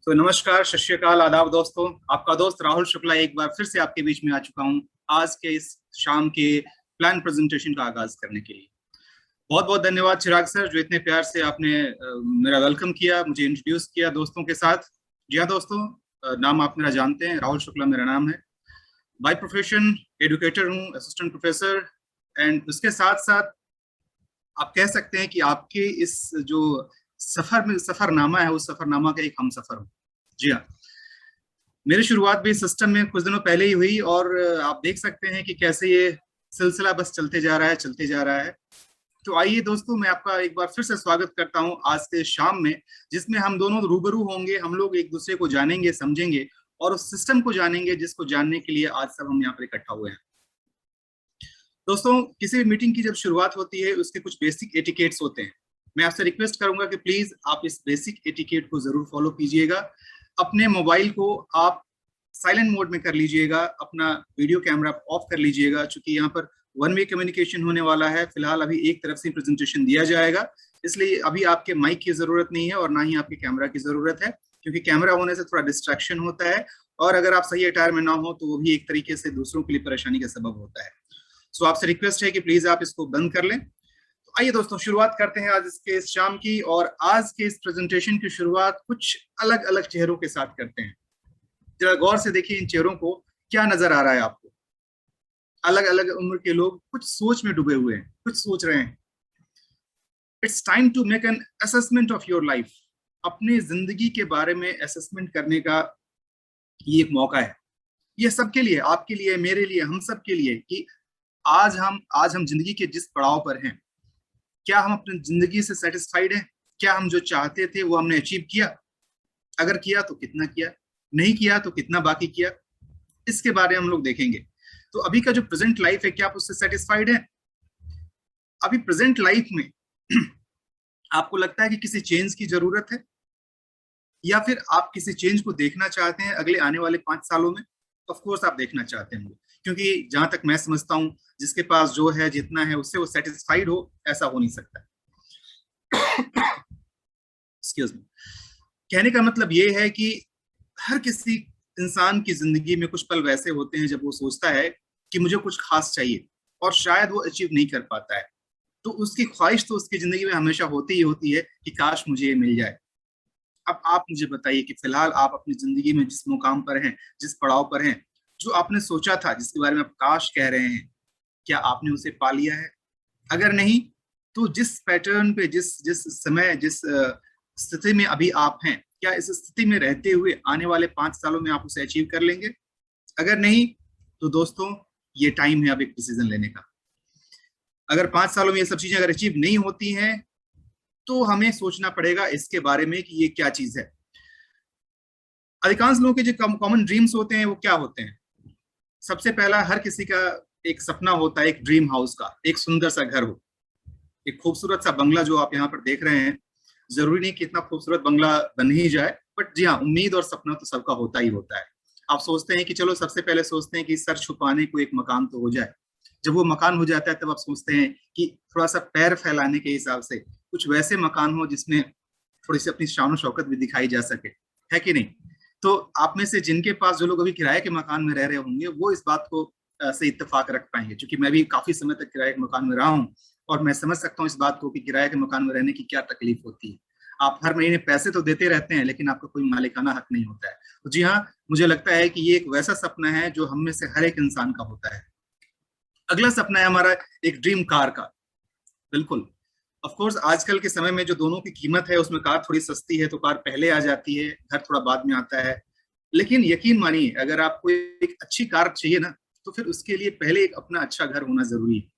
तो नमस्कार, सत श्री अकाल, आदाब दोस्तों। आपका दोस्त राहुल शुक्ला एक बार फिर से आपके बीच में आ चुका हूं आज के इस शाम के प्लान प्रेजेंटेशन का आगाज करने के लिए। बहुत बहुत धन्यवाद चिराग सर, जो इतने प्यार से आपने मेरा वेलकम किया, मुझे इंट्रोड्यूस किया दोस्तों के साथ। जी हाँ दोस्तों, नाम आप मेरा जानते हैं, राहुल शुक्ला मेरा नाम है। बाय प्रोफेशन एडुकेटर हूँ, असिस्टेंट प्रोफेसर। एंड उसके साथ साथ आप कह सकते हैं कि आपके इस जो सफरनामा है, उस सफरनामा का एक हम सफर हूँ। जी हाँ, मेरी शुरुआत भी सिस्टम में कुछ दिनों पहले ही हुई और आप देख सकते हैं कि कैसे ये सिलसिला बस चलते जा रहा है, चलते जा रहा है। तो आइए दोस्तों, मैं आपका एक बार फिर से स्वागत करता हूं आज के शाम में, जिसमें हम दोनों रूबरू होंगे। हम लोग एक दूसरे को जानेंगे, समझेंगे और उस सिस्टम को जानेंगे जिसको जानने के लिए आज सब हम यहाँ पर इकट्ठा हुए हैं। दोस्तों, किसी भी मीटिंग की जब शुरुआत होती है उसके कुछ बेसिक एटिकेट्स होते हैं। मैं आपसे रिक्वेस्ट करूंगा कि प्लीज आप इस बेसिक एटिकेट को जरूर फॉलो कीजिएगा। अपने मोबाइल को आप साइलेंट मोड में कर लीजिएगा, अपना वीडियो कैमरा ऑफ कर लीजिएगा, क्योंकि यहाँ पर वन वे कम्युनिकेशन होने वाला है। फिलहाल अभी एक तरफ से प्रेजेंटेशन दिया जाएगा, इसलिए अभी आपके माइक की जरूरत नहीं है और ना ही आपके कैमरा की जरूरत है, क्योंकि कैमरा होने से थोड़ा डिस्ट्रैक्शन होता है और अगर आप सही अटायर में ना हो तो वो भी एक तरीके से दूसरों के लिए परेशानी का सबब होता है। सो आपसे रिक्वेस्ट है कि प्लीज आप इसको बंद कर लें। तो आइए दोस्तों, शुरुआत करते हैं आज इसके इस शाम की। और आज के इस प्रेजेंटेशन की शुरुआत कुछ अलग अलग चेहरों के साथ करते हैं। जरा गौर से देखिए इन चेहरों को, क्या नजर आ रहा है आपको? अलग अलग उम्र के लोग कुछ सोच में डूबे हुए हैं, कुछ सोच रहे हैं। It's time to make an assessment of your life. अपनी जिंदगी के बारे में असेसमेंट करने का ये एक मौका है। ये सबके लिए, आपके लिए, मेरे लिए, हम सब के लिए, कि आज हम जिंदगी के जिस पड़ाव पर हैं, क्या हम अपनी जिंदगी से सेटिस्फाइड हैं? क्या हम जो चाहते थे वो हमने अचीव किया? अगर किया तो कितना किया, नहीं किया तो कितना बाकी किया, इसके बारे में हम लोग देखेंगे। तो अभी का जो प्रेजेंट लाइफ है, क्या आप उससे सेटिस्फाइड हैं? अभी प्रेजेंट लाइफ में आपको लगता है कि किसी चेंज की जरूरत है, या फिर आप किसी चेंज को देखना चाहते हैं अगले आने वाले 5 सालों में? ऑफ कोर्स आप देखना चाहते हैं, क्योंकि जहां तक मैं समझता हूं, जिसके पास जो है, जितना है, उससे वो सेटिस्फाइड हो, ऐसा हो नहीं सकता। Excuse me. कहने का मतलब ये है कि हर किसी इंसान की जिंदगी में कुछ पल वैसे होते हैं जब वो सोचता है कि मुझे कुछ खास चाहिए और शायद वो अचीव नहीं कर पाता है। तो उसकी ख्वाहिश तो उसकी जिंदगी में हमेशा होती ही होती है कि काश मुझे ये मिल जाए। अब आप मुझे बताइए कि फिलहाल आप अपनी जिंदगी में जिस मुकाम पर हैं, जिस पड़ाव पर हैं, जो आपने सोचा था, जिसके बारे में आप काश कह रहे हैं, क्या आपने उसे पा लिया है? अगर नहीं, तो जिस पैटर्न पे, जिस जिस समय, जिस स्थिति में अभी आप हैं, क्या इस स्थिति में रहते हुए आने वाले 5 सालों में आप उसे अचीव कर लेंगे? अगर नहीं, तो दोस्तों ये टाइम है अब एक डिसीजन लेने का। अगर 5 सालों में ये सब चीजें अगर अचीव नहीं होती हैं, तो हमें सोचना पड़ेगा इसके बारे में कि ये क्या चीज है। अधिकांश लोगों के जो कॉमन ड्रीम्स होते हैं वो क्या होते हैं? सबसे पहला, हर किसी का एक सपना होता है, एक ड्रीम हाउस का, एक सुंदर सा घर हो, एक खूबसूरत सा बंगला जो आप यहाँ पर देख रहे हैं। जरूरी नहीं कि इतना खूबसूरत बंगला बन ही जाए, बट जी हाँ, उम्मीद और सपना तो सबका होता ही होता है। आप सोचते हैं कि चलो, सबसे पहले सोचते हैं कि सर छुपाने को एक मकान तो हो जाए। जब वो मकान हो जाता है तब आप सोचते हैं कि थोड़ा सा पैर फैलाने के हिसाब से कुछ वैसे मकान हो जिसमें थोड़ी सी अपनी शान शौकत भी दिखाई जा सके, है कि नहीं? तो आप में से जिनके पास, जो लोग अभी किराए के मकान में रह रहे होंगे, वो इस बात को से इत्तेफाक रख पाएंगे, क्योंकि मैं भी काफी समय तक किराए के मकान में रहा हूँ और मैं समझ सकता हूँ इस बात को कि किराए के मकान में रहने की क्या तकलीफ होती है। आप हर महीने पैसे तो देते रहते हैं, लेकिन आपका कोई मालिकाना हक नहीं होता है। तो जी हाँ, मुझे लगता है कि ये एक वैसा सपना है जो हम में से हर एक इंसान का होता है। अगला सपना है हमारा एक ड्रीम कार का। बिल्कुल, ऑफ कोर्स आजकल के समय में जो दोनों की कीमत है, उसमें कार थोड़ी सस्ती है तो कार पहले आ जाती है, घर थोड़ा बाद में आता है। लेकिन यकीन मानिए, अगर आपको एक अच्छी कार चाहिए ना, तो फिर उसके लिए पहले एक अपना अच्छा घर होना जरूरी है।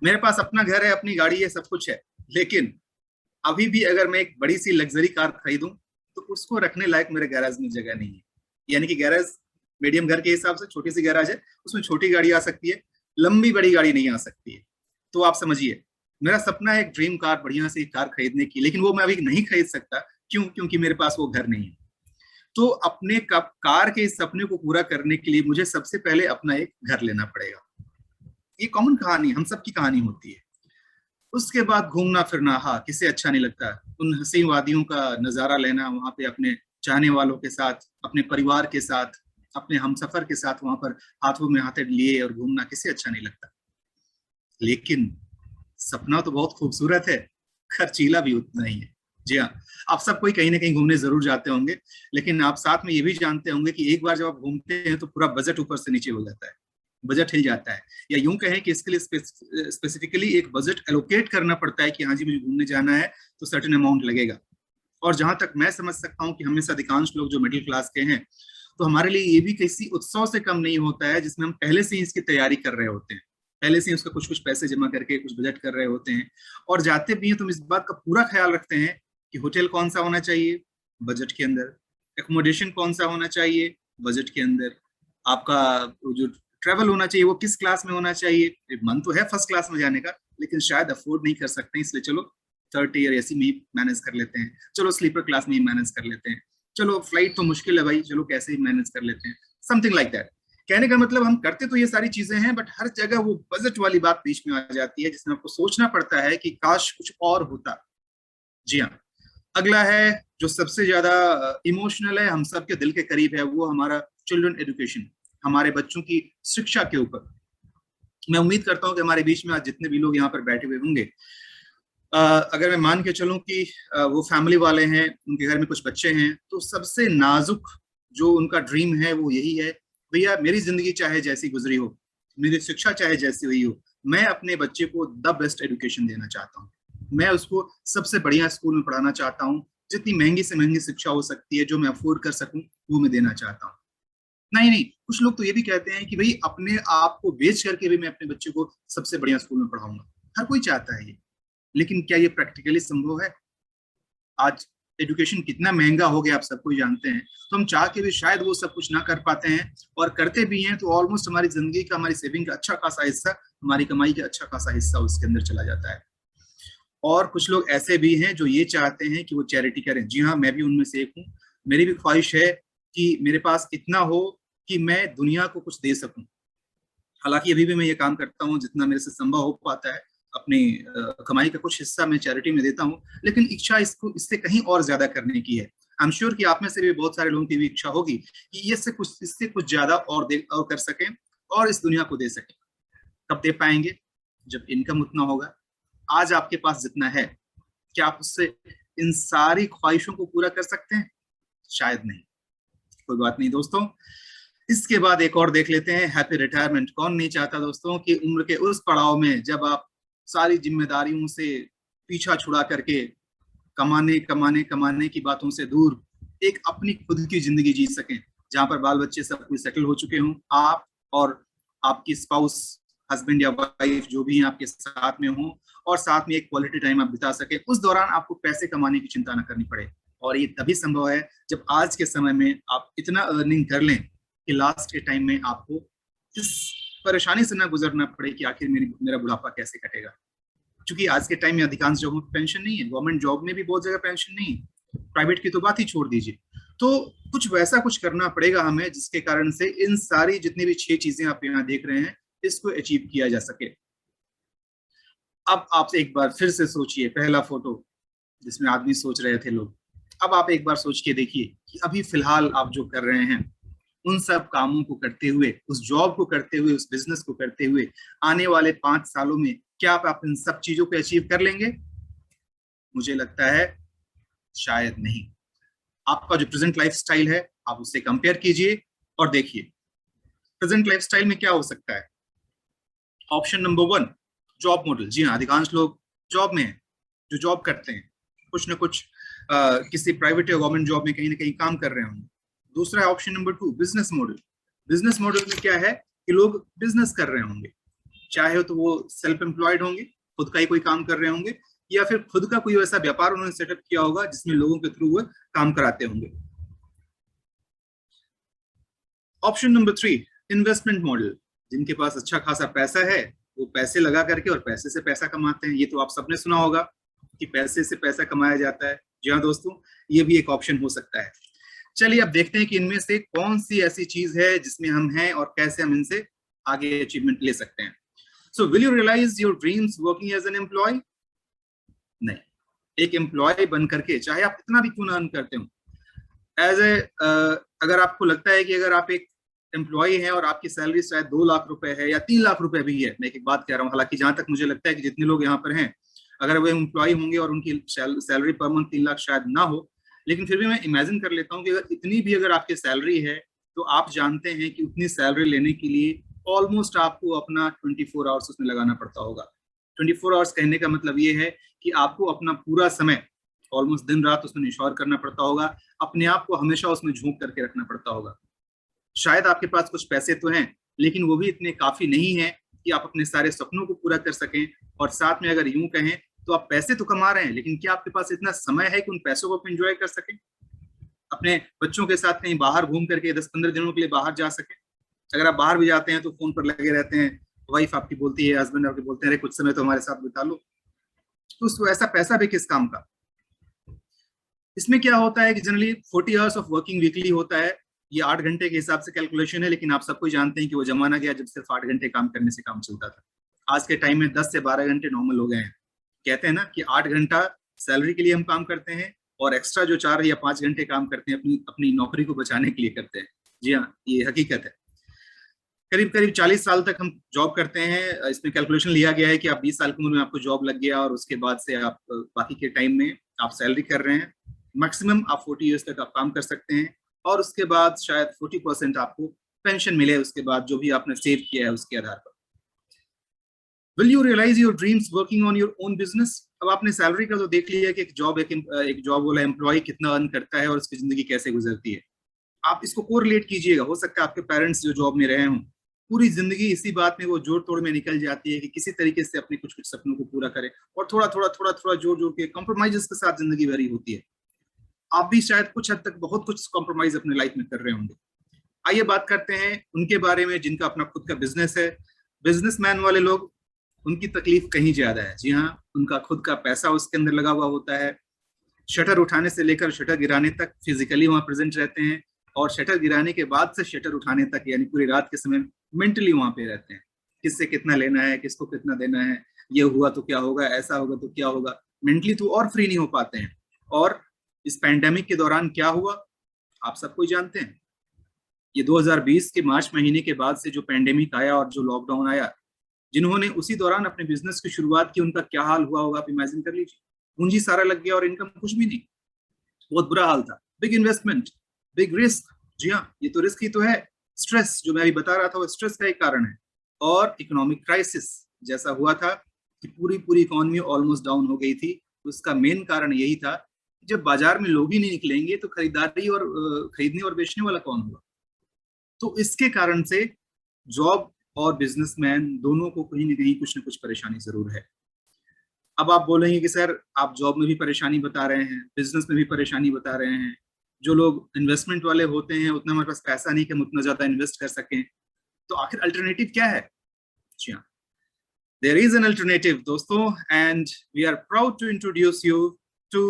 मेरे पास अपना घर है, अपनी गाड़ी है, सब कुछ है, लेकिन अभी भी अगर मैं एक बड़ी सी लग्जरी कार खरीदूं तो उसको रखने लायक मेरे गैराज में जगह नहीं है। यानी कि गैराज मीडियम घर के हिसाब से छोटी सी गैराज है, उसमें छोटी गाड़ी आ सकती है, लंबी बड़ी गाड़ी नहीं आ सकती है। तो आप समझिए, मेरा सपना है एक ड्रीम कार, बढ़िया सी कार खरीदने की, लेकिन वो मैं अभी नहीं खरीद सकता। क्यों? क्योंकि मेरे पास वो घर नहीं है। तो अपने कार के इस सपने को पूरा करने के लिए मुझे सबसे पहले अपना एक घर लेना पड़ेगा। ये कॉमन कहानी, हम सबकी कहानी होती है। उसके बाद घूमना फिरना, हाँ, किसे अच्छा नहीं लगता? उन हसीन वादियों का नजारा लेना, वहां पे अपने चाहने वालों के साथ, अपने परिवार के साथ, अपने हमसफर के साथ वहां पर हाथों में हाथ लिए और घूमना किसे अच्छा नहीं लगता। लेकिन सपना तो बहुत खूबसूरत है, खर्चीला भी उतना ही है। जी हाँ, आप सब कोई कहीं ना कहीं घूमने जरूर जाते होंगे, लेकिन आप साथ में ये भी जानते होंगे कि एक बार जब आप घूमते हैं तो पूरा बजट ऊपर से नीचे हो जाता है, बजट हिल जाता है। या यूं कहें कि इसके लिए स्पेसिफिकली एक बजट एलोकेट करना पड़ता है कि हाँ जी मुझे घूमने जाना है तो सर्टेन अमाउंट लगेगा। और जहां तक मैं समझ सकता हूँ कि हमें से अधिकांश लोग जो मिडिल क्लास के हैं, तो हमारे लिए ये भी किसी उत्सव से कम नहीं होता है जिसमें हम पहले से ही इसकी तैयारी कर रहे होते हैं, पहले से ही उसका कुछ कुछ पैसे जमा करके कुछ बजट कर रहे होते हैं। और जाते भी हैं तो हम इस बात का पूरा ख्याल रखते हैं कि होटल कौन सा होना चाहिए, बजट के अंदर, एकोमोडेशन कौन सा होना चाहिए, बजट के अंदर, आपका जो ट्रेवल होना चाहिए वो किस क्लास में होना चाहिए। मन तो है फर्स्ट क्लास में जाने का, लेकिन शायद अफोर्ड नहीं कर सकते, इसलिए चलो थर्ड ईयर ऐसी में ही मैनेज कर लेते हैं, चलो स्लीपर क्लास में ही मैनेज कर लेते हैं, चलो फ्लाइट तो मुश्किल है भाई, चलो कैसे ही मैनेज कर लेते हैं, समथिंग लाइक दैट। कहने का मतलब हम करते तो ये सारी चीजें हैं, बट हर जगह वो बजट वाली बात बीच में आ जाती है जिसमें आपको सोचना पड़ता है कि काश कुछ और होता। जी हाँ। अगला है जो सबसे ज्यादा इमोशनल है, हम सबके दिल के करीब है, वो हमारा चिल्ड्रन एजुकेशन, हमारे बच्चों की शिक्षा के ऊपर। मैं उम्मीद करता हूँ कि हमारे बीच में आज जितने भी लोग यहाँ पर बैठे हुए होंगे, अगर मैं मान के चलूं कि वो फैमिली वाले हैं, उनके घर में कुछ बच्चे हैं, तो सबसे नाजुक जो उनका ड्रीम है वो यही है, भैया मेरी जिंदगी चाहे जैसी गुजरी हो, मेरी शिक्षा चाहे जैसी हुई हो, मैं अपने बच्चे को द बेस्ट एजुकेशन देना चाहता हूँ, मैं उसको सबसे बढ़िया स्कूल में पढ़ाना चाहता हूँ, जितनी महंगी से महंगी शिक्षा हो सकती है जो मैं अफोर्ड कर सकूं वो मैं देना चाहता हूँ। नहीं नहीं, कुछ लोग तो ये भी कहते हैं कि भाई अपने आप को बेच करके भी मैं अपने बच्चे को सबसे बढ़िया स्कूल में पढ़ाऊंगा। हर कोई चाहता है ये, लेकिन क्या ये प्रैक्टिकली संभव है? आज एजुकेशन कितना महंगा हो गया आप सबको जानते हैं, तो हम चाह के भी शायद वो सब कुछ ना कर पाते हैं, और करते भी हैं तो ऑलमोस्ट हमारी जिंदगी का, हमारी सेविंग का अच्छा खासा हिस्सा, हमारी कमाई का अच्छा खासा हिस्सा उसके अंदर चला जाता है। और कुछ लोग ऐसे भी हैं जो ये चाहते हैं कि वो चैरिटी करें। जी हाँ, मैं भी उनमें से एक हूँ। मेरी भी ख्वाहिश है कि मेरे पास इतना हो कि मैं दुनिया को कुछ दे सकूं। हालांकि अभी भी मैं ये काम करता हूँ जितना मेरे से संभव हो पाता है, अपनी कमाई का कुछ हिस्सा मैं चैरिटी में देता हूँ, लेकिन इच्छा इसको इससे कहीं और ज्यादा करने की है। आई एम श्योर कि आप में से भी बहुत सारे लोगों की भी इच्छा होगी कि ये से कुछ इससे कुछ ज्यादा और दे और कर सकें और इस दुनिया को दे सकें। कब दे पाएंगे? जब इनकम उतना होगा। आज आपके पास जितना है, क्या आप उससे इन सारी ख्वाहिशों को पूरा कर सकते हैं? शायद नहीं। कोई बात नहीं दोस्तों, इसके बाद एक और देख लेते हैं, हैप्पी रिटायरमेंट। कौन नहीं चाहता दोस्तों कि उम्र के उस पड़ाव में जब आप सारी जिम्मेदारियों से पीछा छुड़ा करके कमाने कमाने कमाने की बातों से दूर एक अपनी खुद की जिंदगी जी सकें, जहां पर बाल बच्चे सब कुछ सेटल हो चुके हों, आप और आपकी स्पाउस, हस्बैंड या वाइफ जो भी हैं आपके साथ में हो, और साथ में एक क्वालिटी टाइम आप बिता सके, उस दौरान आपको पैसे कमाने की चिंता न करनी पड़े। और ये तभी संभव है जब आज के समय में आप इतना अर्निंग कर लें कि लास्ट के टाइम में आपको इस परेशानी से ना गुजरना पड़े कि आखिर मेरा बुढ़ापा कैसे कटेगा। क्योंकि आज के टाइम में अधिकांश जगहों पर पेंशन नहीं है, गवर्नमेंट जॉब में भी बहुत जगह पेंशन नहीं है, प्राइवेट की तो बात ही छोड़ दीजिए। तो कुछ वैसा कुछ करना पड़ेगा हमें जिसके कारण से इन सारी जितनी भी 6 चीजें आप यहाँ देख रहे हैं इसको अचीव किया जा सके। अब आपसे एक बार फिर से सोचिए, पहला फोटो जिसमें आदमी सोच रहे थे लोग, अब आप एक बार सोच के देखिए कि अभी फिलहाल आप जो कर रहे हैं उन सब कामों को करते हुए, उस जॉब को करते हुए, उस बिजनेस को करते हुए, आने वाले 5 सालों में क्या आप इन सब चीजों को अचीव कर लेंगे? मुझे लगता है शायद नहीं। आपका जो प्रेजेंट लाइफ स्टाइल है आप उससे कंपेयर कीजिए और देखिए प्रेजेंट लाइफ स्टाइल में क्या हो सकता है। Option number 1, job model. जी हाँ, अधिकांश लोग जॉब में हैं, जो जॉब करते हैं, कुछ ना कुछ किसी प्राइवेट या गवर्नमेंट जॉब में कहीं ना कहीं काम कर रहे होंगे। दूसरा है option number 2, business model. Business model में क्या है कि लोग बिजनेस कर रहे होंगे, चाहे तो वो सेल्फ एम्प्लॉयड होंगे, खुद का ही कोई काम कर रहे होंगे, या फिर खुद का कोई वैसा व्यापार उन्होंने सेटअप किया होगा जिसमें लोगों के थ्रू वो काम कराते होंगे। Option number 3, investment model. जिनके पास अच्छा खासा पैसा है वो पैसे लगा करके और पैसे से पैसा कमाते हैं। ये तो आप सबने सुना होगा कि पैसे से पैसा कमाया जाता है। जी हाँ दोस्तों, ये भी एक ऑप्शन हो सकता है। चलिए अब देखते हैं कि इनमें से कौन सी ऐसी चीज है जिसमें हम हैं और कैसे हम इनसे आगे अचीवमेंट ले सकते हैं। So will you realise your dreams working as an employee? नहीं, एक एम्प्लॉय बन करके चाहे आप कितना भी क्यों ना अर्न करते हो, एज ए अगर आपको लगता है कि अगर आप एक एम्प्लॉय हैं और आपकी सैलरी शायद 2 लाख रुपए है या 3 लाख रुपए भी है, मैं एक बात कह रहा हूँ, हालांकि जहां तक मुझे लगता है कि जितने लोग यहाँ पर हैं अगर वो एम्प्लॉय होंगे और उनकी सैलरी पर मंथ 3 लाख शायद ना हो, लेकिन फिर भी मैं इमेजिन कर लेता हूँ कि अगर इतनी भी अगर आपकी सैलरी है तो आप जानते हैं कि उतनी सैलरी लेने के लिए ऑलमोस्ट आपको अपना 24 आवर्स उसमें लगाना पड़ता होगा। 24 आवर्स कहने का मतलब ये है कि आपको अपना पूरा समय ऑलमोस्ट दिन रात उसमें निश्चौर करना पड़ता होगा, अपने आप को हमेशा उसमें झोंक करके रखना पड़ता होगा। शायद आपके पास कुछ पैसे तो हैं, लेकिन वो भी इतने काफी नहीं है कि आप अपने सारे सपनों को पूरा कर सकें। और साथ में अगर यूं कहें तो आप पैसे तो कमा रहे हैं, लेकिन क्या आपके पास इतना समय है कि उन पैसों को आप एंजॉय कर सकें, अपने बच्चों के साथ कहीं बाहर घूम करके 10-15 दिनों के लिए बाहर जा सकें। अगर आप बाहर भी जाते हैं तो फोन पर लगे रहते हैं, वाइफ आपकी बोलती है, हस्बैंड आपके बोलते हैं, अरे कुछ समय तो हमारे साथ बिता लो, तो उसको ऐसा पैसा भी किस काम का। इसमें क्या होता है कि generally 40 hours of working weekly होता है, ये 8 घंटे के हिसाब से कैलकुलेशन है, लेकिन आप सबको जानते हैं कि वो जमाना गया जब सिर्फ 8 घंटे काम करने से काम चलता था। आज के टाइम में 10 से 12 घंटे नॉर्मल हो गए हैं। कहते हैं ना कि 8 घंटा सैलरी के लिए हम काम करते हैं और एक्स्ट्रा जो 4 या 5 घंटे काम करते हैं अपनी अपनी नौकरी को बचाने के लिए करते हैं। जी हाँ, ये हकीकत है। करीब करीब 40 साल तक हम जॉब करते हैं। इसमें कैलकुलेशन लिया गया है कि आप 20 साल की उम्र में आपको जॉब लग गया और उसके बाद से आप बाकी के टाइम में आप सैलरी कर रहे हैं। मैक्सिमम आप 40 ईयर्स तक आप काम कर सकते हैं और उसके बाद शायद 40% आपको पेंशन मिले, उसके बाद जो भी आपने सेव किया है उसके आधार पर। Will you realise your dreams working on your own business. अब आपने सैलरी का तो देख लिया कि एक जॉब वाला एम्प्लॉय कितना अर्न करता है और उसकी जिंदगी कैसे गुजरती है। आप इसको कोरिलेट कीजिएगा, हो सकता है आपके पेरेंट्स जो जॉब में रहे हों पूरी जिंदगी इसी बात में वो जोड़ तोड़ में निकल जाती है कि किसी तरीके से अपने कुछ कुछ सपनों को पूरा करें और थोड़ा थोड़ा थोड़ा थोड़ा जोड़ जोड़ के कॉम्प्रोमाइजेस के साथ जिंदगी भरी होती है। आप भी शायद कुछ हद तक बहुत कुछ कॉम्प्रोमाइज अपने लाइफ में कर रहे होंगे। आइए बात करते हैं उनके बारे में जिनका अपना खुद का बिजनेस है। बिजनेसमैन वाले लोग, उनकी तकलीफ कहीं ज्यादा है। जी हाँ, उनका खुद का पैसा उसके अंदर लगा हुआ होता है। शटर उठाने से लेकर शटर गिराने तक फिजिकली वहां प्रेजेंट रहते हैं और शटर गिराने के बाद से शटर उठाने तक यानी पूरी रात के समय मेंटली वहां पे रहते हैं। किससे कितना लेना है, किसको कितना देना है, ये हुआ तो क्या होगा, ऐसा होगा तो क्या होगा। मेंटली तो और फ्री नहीं हो पाते हैं। और इस पैंडेमिक के दौरान क्या हुआ आप सबको जानते हैं। ये 2020 के मार्च महीने के बाद से जो पैंडेमिक आया और जो लॉकडाउन आया, जिन्होंने उसी दौरान अपने बिजनेस की शुरुआत की उनका क्या हाल हुआ होगा आप इमेजिन कर लीजिए। पूंजी सारा लग गया और इनकम कुछ भी नहीं, बहुत बुरा हाल था। Big investment, big risk. जी हाँ, ये तो रिस्क ही तो है। स्ट्रेस जो मैं अभी बता रहा था वो स्ट्रेस का एक कारण है। और इकोनॉमिक क्राइसिस जैसा हुआ था कि पूरी पूरी इकोनॉमी ऑलमोस्ट डाउन हो गई थी। उसका मेन कारण यही था, जब बाजार में लोग ही नहीं निकलेंगे तो खरीदारी और खरीदने और बेचने वाला कौन होगा। तो इसके कारण से जॉब और बिजनेसमैन दोनों को कहीं ना कुछ परेशानी जरूर है। अब आप बोलेंगे कि सर आप जॉब में भी परेशानी बता रहे हैं, बिजनेस में भी परेशानी बता रहे हैं, जो लोग इन्वेस्टमेंट वाले होते हैं उतना हमारे पास पैसा नहीं कि हम उतना ज्यादा इन्वेस्ट कर सकें, तो आखिर अल्टरनेटिव क्या है। जी हाँ, देयर इज एन अल्टरनेटिव दोस्तों, and we are proud to introduce you to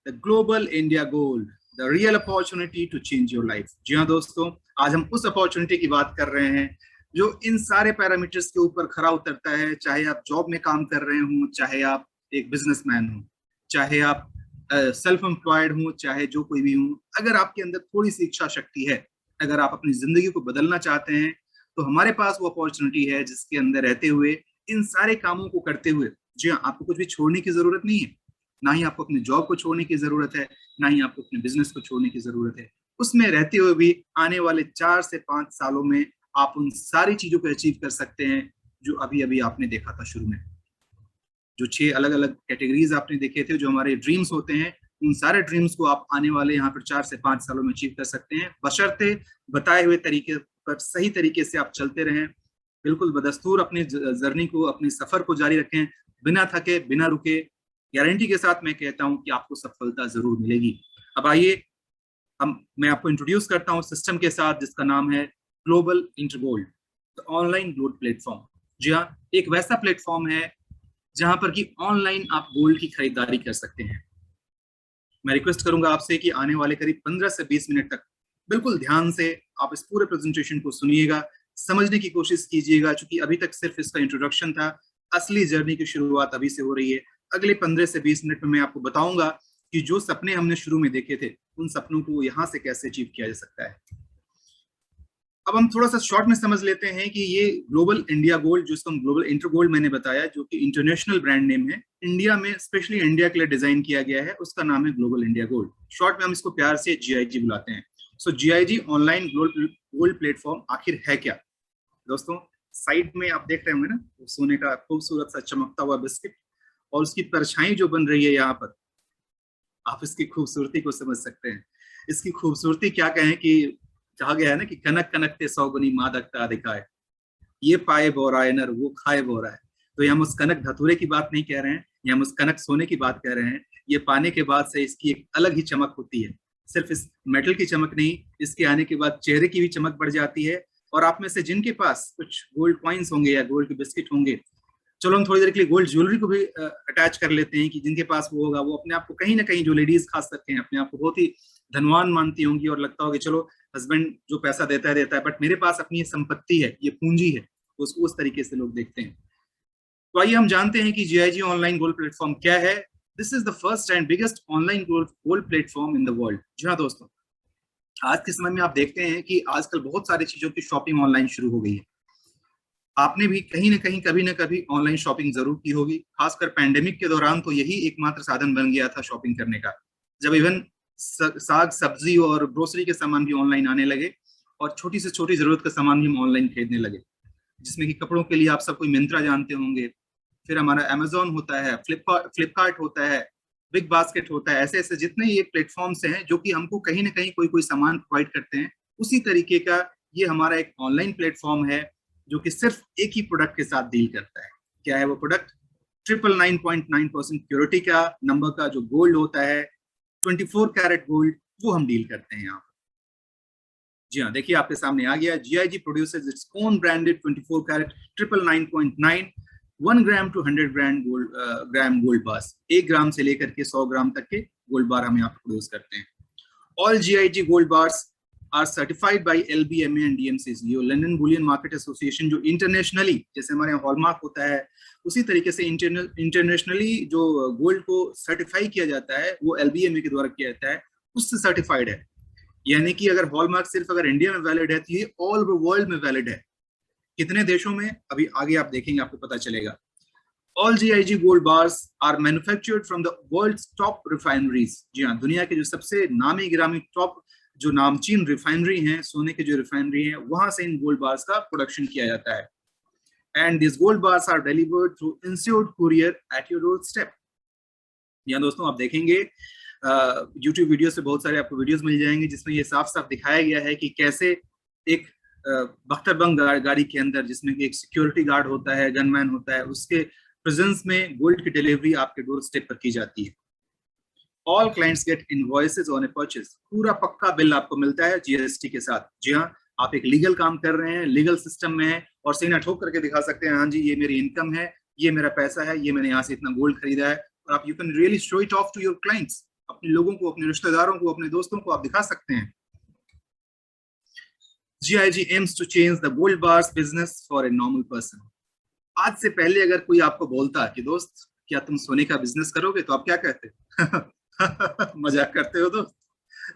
the global India gold, the real opportunity to change your life. जी हाँ दोस्तों, आज हम उस अपॉर्चुनिटी की बात कर रहे हैं जो इन सारे पैरामीटर्स के ऊपर खरा उतरता है। चाहे आप जॉब में काम कर रहे हो, चाहे आप एक बिजनेसमैन हो, चाहे आप सेल्फ एम्प्लॉयड हो, चाहे जो कोई भी हो, अगर आपके अंदर थोड़ी सी इच्छा शक्ति है, अगर आप अपनी जिंदगी को बदलना चाहते हैं, तो हमारे पास वो अपॉर्चुनिटी है जिसके अंदर रहते हुए इन सारे कामों को करते हुए, जी हाँ, आपको कुछ भी छोड़ने की जरूरत नहीं है। ना ही आपको अपनी जॉब को छोड़ने की जरूरत है, ना ही आपको अपने बिजनेस को छोड़ने की जरूरत है। उसमें रहते हुए भी आने वाले 4 से 5 सालों में आप उन सारी चीजों को अचीव कर सकते हैं जो अभी अभी आपने देखा था शुरू में। जो 6 अलग अलग कैटेगरीज आपने देखे थे, जो हमारे ड्रीम्स होते हैं, उन सारे ड्रीम्स को आप आने वाले यहाँ पर 4 से 5 सालों में अचीव कर सकते हैं, बशर्ते बताए हुए तरीके पर सही तरीके से आप चलते रहें, बिल्कुल बदस्तूर अपनी जर्नी को, अपने सफर को जारी रखें, बिना थके, बिना रुके। गारंटी के साथ मैं कहता हूं कि आपको सफलता जरूर मिलेगी। अब आइए मैं आपको इंट्रोड्यूस करता हूं सिस्टम के साथ जिसका नाम है ग्लोबल इंटरगोल्ड, ऑनलाइन गोल्ड प्लेटफॉर्म। जी हाँ, एक वैसा प्लेटफॉर्म है जहां पर कि ऑनलाइन आप गोल्ड की खरीदारी कर सकते हैं। मैं रिक्वेस्ट करूंगा आपसे कि आने वाले करीब 15 से 20 मिनट तक बिल्कुल ध्यान से आप इस पूरे प्रेजेंटेशन को सुनिएगा, समझने की कोशिश कीजिएगा, क्योंकि अभी तक सिर्फ इसका इंट्रोडक्शन था, असली जर्नी की शुरुआत अभी से हो रही है। अगले 15 से 20 मिनट में मैं आपको बताऊंगा कि जो सपने हमने शुरू में देखे थे उन सपनों को यहाँ से कैसे अचीव किया जा सकता है। अब हम थोड़ा सा शॉर्ट में समझ लेते हैं कि ये ग्लोबल इंडिया गोल्ड, जिसको हम ग्लोबल इंटर गोल्ड मैंने बताया, जो कि इंटरनेशनल ब्रांड नेम है, इंडिया में स्पेशली इंडिया के लिए डिजाइन किया गया है, उसका नाम है ग्लोबल इंडिया गोल्ड। शॉर्ट में हम इसको प्यार से GIG बुलाते हैं। सो GIG ऑनलाइन गोल्ड प्लेटफॉर्म आखिर है क्या दोस्तों? साइड में आप देख रहे होंगे ना, सोने का खूबसूरत सा चमकता हुआ बिस्किट, और उसकी परछाई जो बन रही है यहाँ पर, आप इसकी खूबसूरती को समझ सकते हैं। इसकी खूबसूरती क्या कहें कि कहा गया है ना कि कनक कनकते 100 गुनी मादकता अधिकाय, ये पाए बोराए नर वो खाए बोराए। तो ये हम उस कनक धतूरे की बात नहीं कह रहे हैं, ये हम उस कनक सोने की बात कह रहे हैं। ये पाने के बाद से इसकी एक अलग ही चमक होती है, सिर्फ इस मेटल की चमक नहीं, इसके आने के बाद चेहरे की भी चमक बढ़ जाती है। और आप में से जिनके पास कुछ गोल्ड कॉइन्स होंगे या गोल्ड के बिस्किट होंगे, चलो हम थोड़ी देर के लिए गोल्ड ज्वेलरी को भी अटैच कर लेते हैं कि जिनके पास वो होगा, वो अपने आप को कहीं ना कहीं, जो लेडीज खास करके हैं, अपने आप को बहुत ही धनवान मानती होंगी और लगता होगा चलो हस्बैंड जो पैसा देता है, बट मेरे पास अपनी ये संपत्ति है, ये पूंजी है, उसको उस तरीके से लोग देखते हैं। तो आइए हम जानते हैं कि GIG ऑनलाइन गोल्ड प्लेटफॉर्म क्या है। This is the first and biggest online gold platform in the world. जी हाँ दोस्तों, आज के समय में आप देखते हैं कि आजकल बहुत सारी चीजों की शॉपिंग ऑनलाइन शुरू हो गई है। आपने भी कहीं ना कहीं कभी ना कभी ऑनलाइन शॉपिंग जरूर की होगी। खासकर पैंडेमिक के दौरान तो यही एकमात्र साधन बन गया था शॉपिंग करने का, जब इवन साग सब्जी और ग्रोसरी के सामान भी ऑनलाइन आने लगे, और छोटी से छोटी जरूरत का सामान भी हम ऑनलाइन खरीदने लगे, जिसमें कि कपड़ों के लिए आप सब कोई मिंत्रा जानते होंगे, फिर हमारा अमेजोन होता है, फ्लिपकार्ट होता है, बिग बास्केट होता है। ऐसे ऐसे जितने ये प्लेटफॉर्म्स हैं जो कि हमको कहीं ना कहीं कोई कोई सामान प्रोवाइड करते हैं, उसी तरीके का ये हमारा एक ऑनलाइन प्लेटफॉर्म है जो कि सिर्फ एक ही प्रोडक्ट के साथ डील करता है। क्या है वो प्रोडक्ट? 999.9% प्योरिटी का नंबर का जो गोल्ड होता है, 24 कैरेट गोल्ड, वो हम डील करते हैं यहाँ। जी हाँ, देखिए आपके सामने आ गया, GIG produces its own branded 24 carat 999.9 1 gram to 100 gram gold bars. 1 gram से लेकर के 100 ग्राम तक के गोल्ड बार हम यहाँ पर प्रोड्यूस करते हैं। All GIG gold bars are certified by LBMA and DMCs, ये लंदन बुलियन मार्केट एसोसिएशन, जो इंटरनेशनली, जैसे हमारे यहाँ हॉलमार्क होता है, उसी तरीके से इंटरनेशनली जो गोल्ड को सर्टिफाई किया जाता है वो LBMA के द्वारा किया जाता है, उससे सर्टिफाइड है। यानी कि अगर हॉलमार्क सिर्फ अगर इंडिया में वैलिड है तो ये ऑल ओवर वर्ल्ड में वैलिड है। कितने देशों में, अभी आगे आप देखेंगे, आपको पता चलेगा। All GIG gold bars are manufactured from the world's top refineries। जी हाँ, दुनिया के जो सबसे नामी गिरामी टॉप जो नामचीन रिफाइनरी हैं, सोने के जो रिफाइनरी हैं, वहां से इन गोल्ड बार्स का प्रोडक्शन किया जाता है। And this gold bars are delivered through insured courier at your doorstep. यहाँ दोस्तों आप देखेंगे यूट्यूब वीडियो से बहुत सारे आपको वीडियोस मिल जाएंगे जिसमें ये साफ साफ दिखाया गया है कि कैसे एक बख्तरबंद गाड़ी के अंदर, जिसमें कि एक सिक्योरिटी गार्ड होता है, गनमैन होता है, उसके प्रेजेंस में गोल्ड की डिलीवरी आपके डोर स्टेप पर की जाती है। All clients get invoices on a purchase, पूरा पक्का बिल आपको मिलता है GST के साथ। जी हाँ, आप एक लीगल काम कर रहे हैं, लीगल सिस्टम में है, और सीना ठोक करके दिखा सकते हैं, हाँ जी ये मेरी इनकम है, ये मेरा पैसा है, ये मैंने यहाँ से इतना गोल्ड खरीदा है। और आप you can really show it off to your clients, अपने लोगों को, अपने रिश्तेदारों को, अपने दोस्तों को आप दिखा सकते हैं। GIG aims to change the gold bars business for a normal person। आज से पहले अगर कोई आपको बोलता कि दोस्त क्या तुम सोने का बिजनेस करोगे, तो आप क्या कहते? मजाक करते हो दोस्त?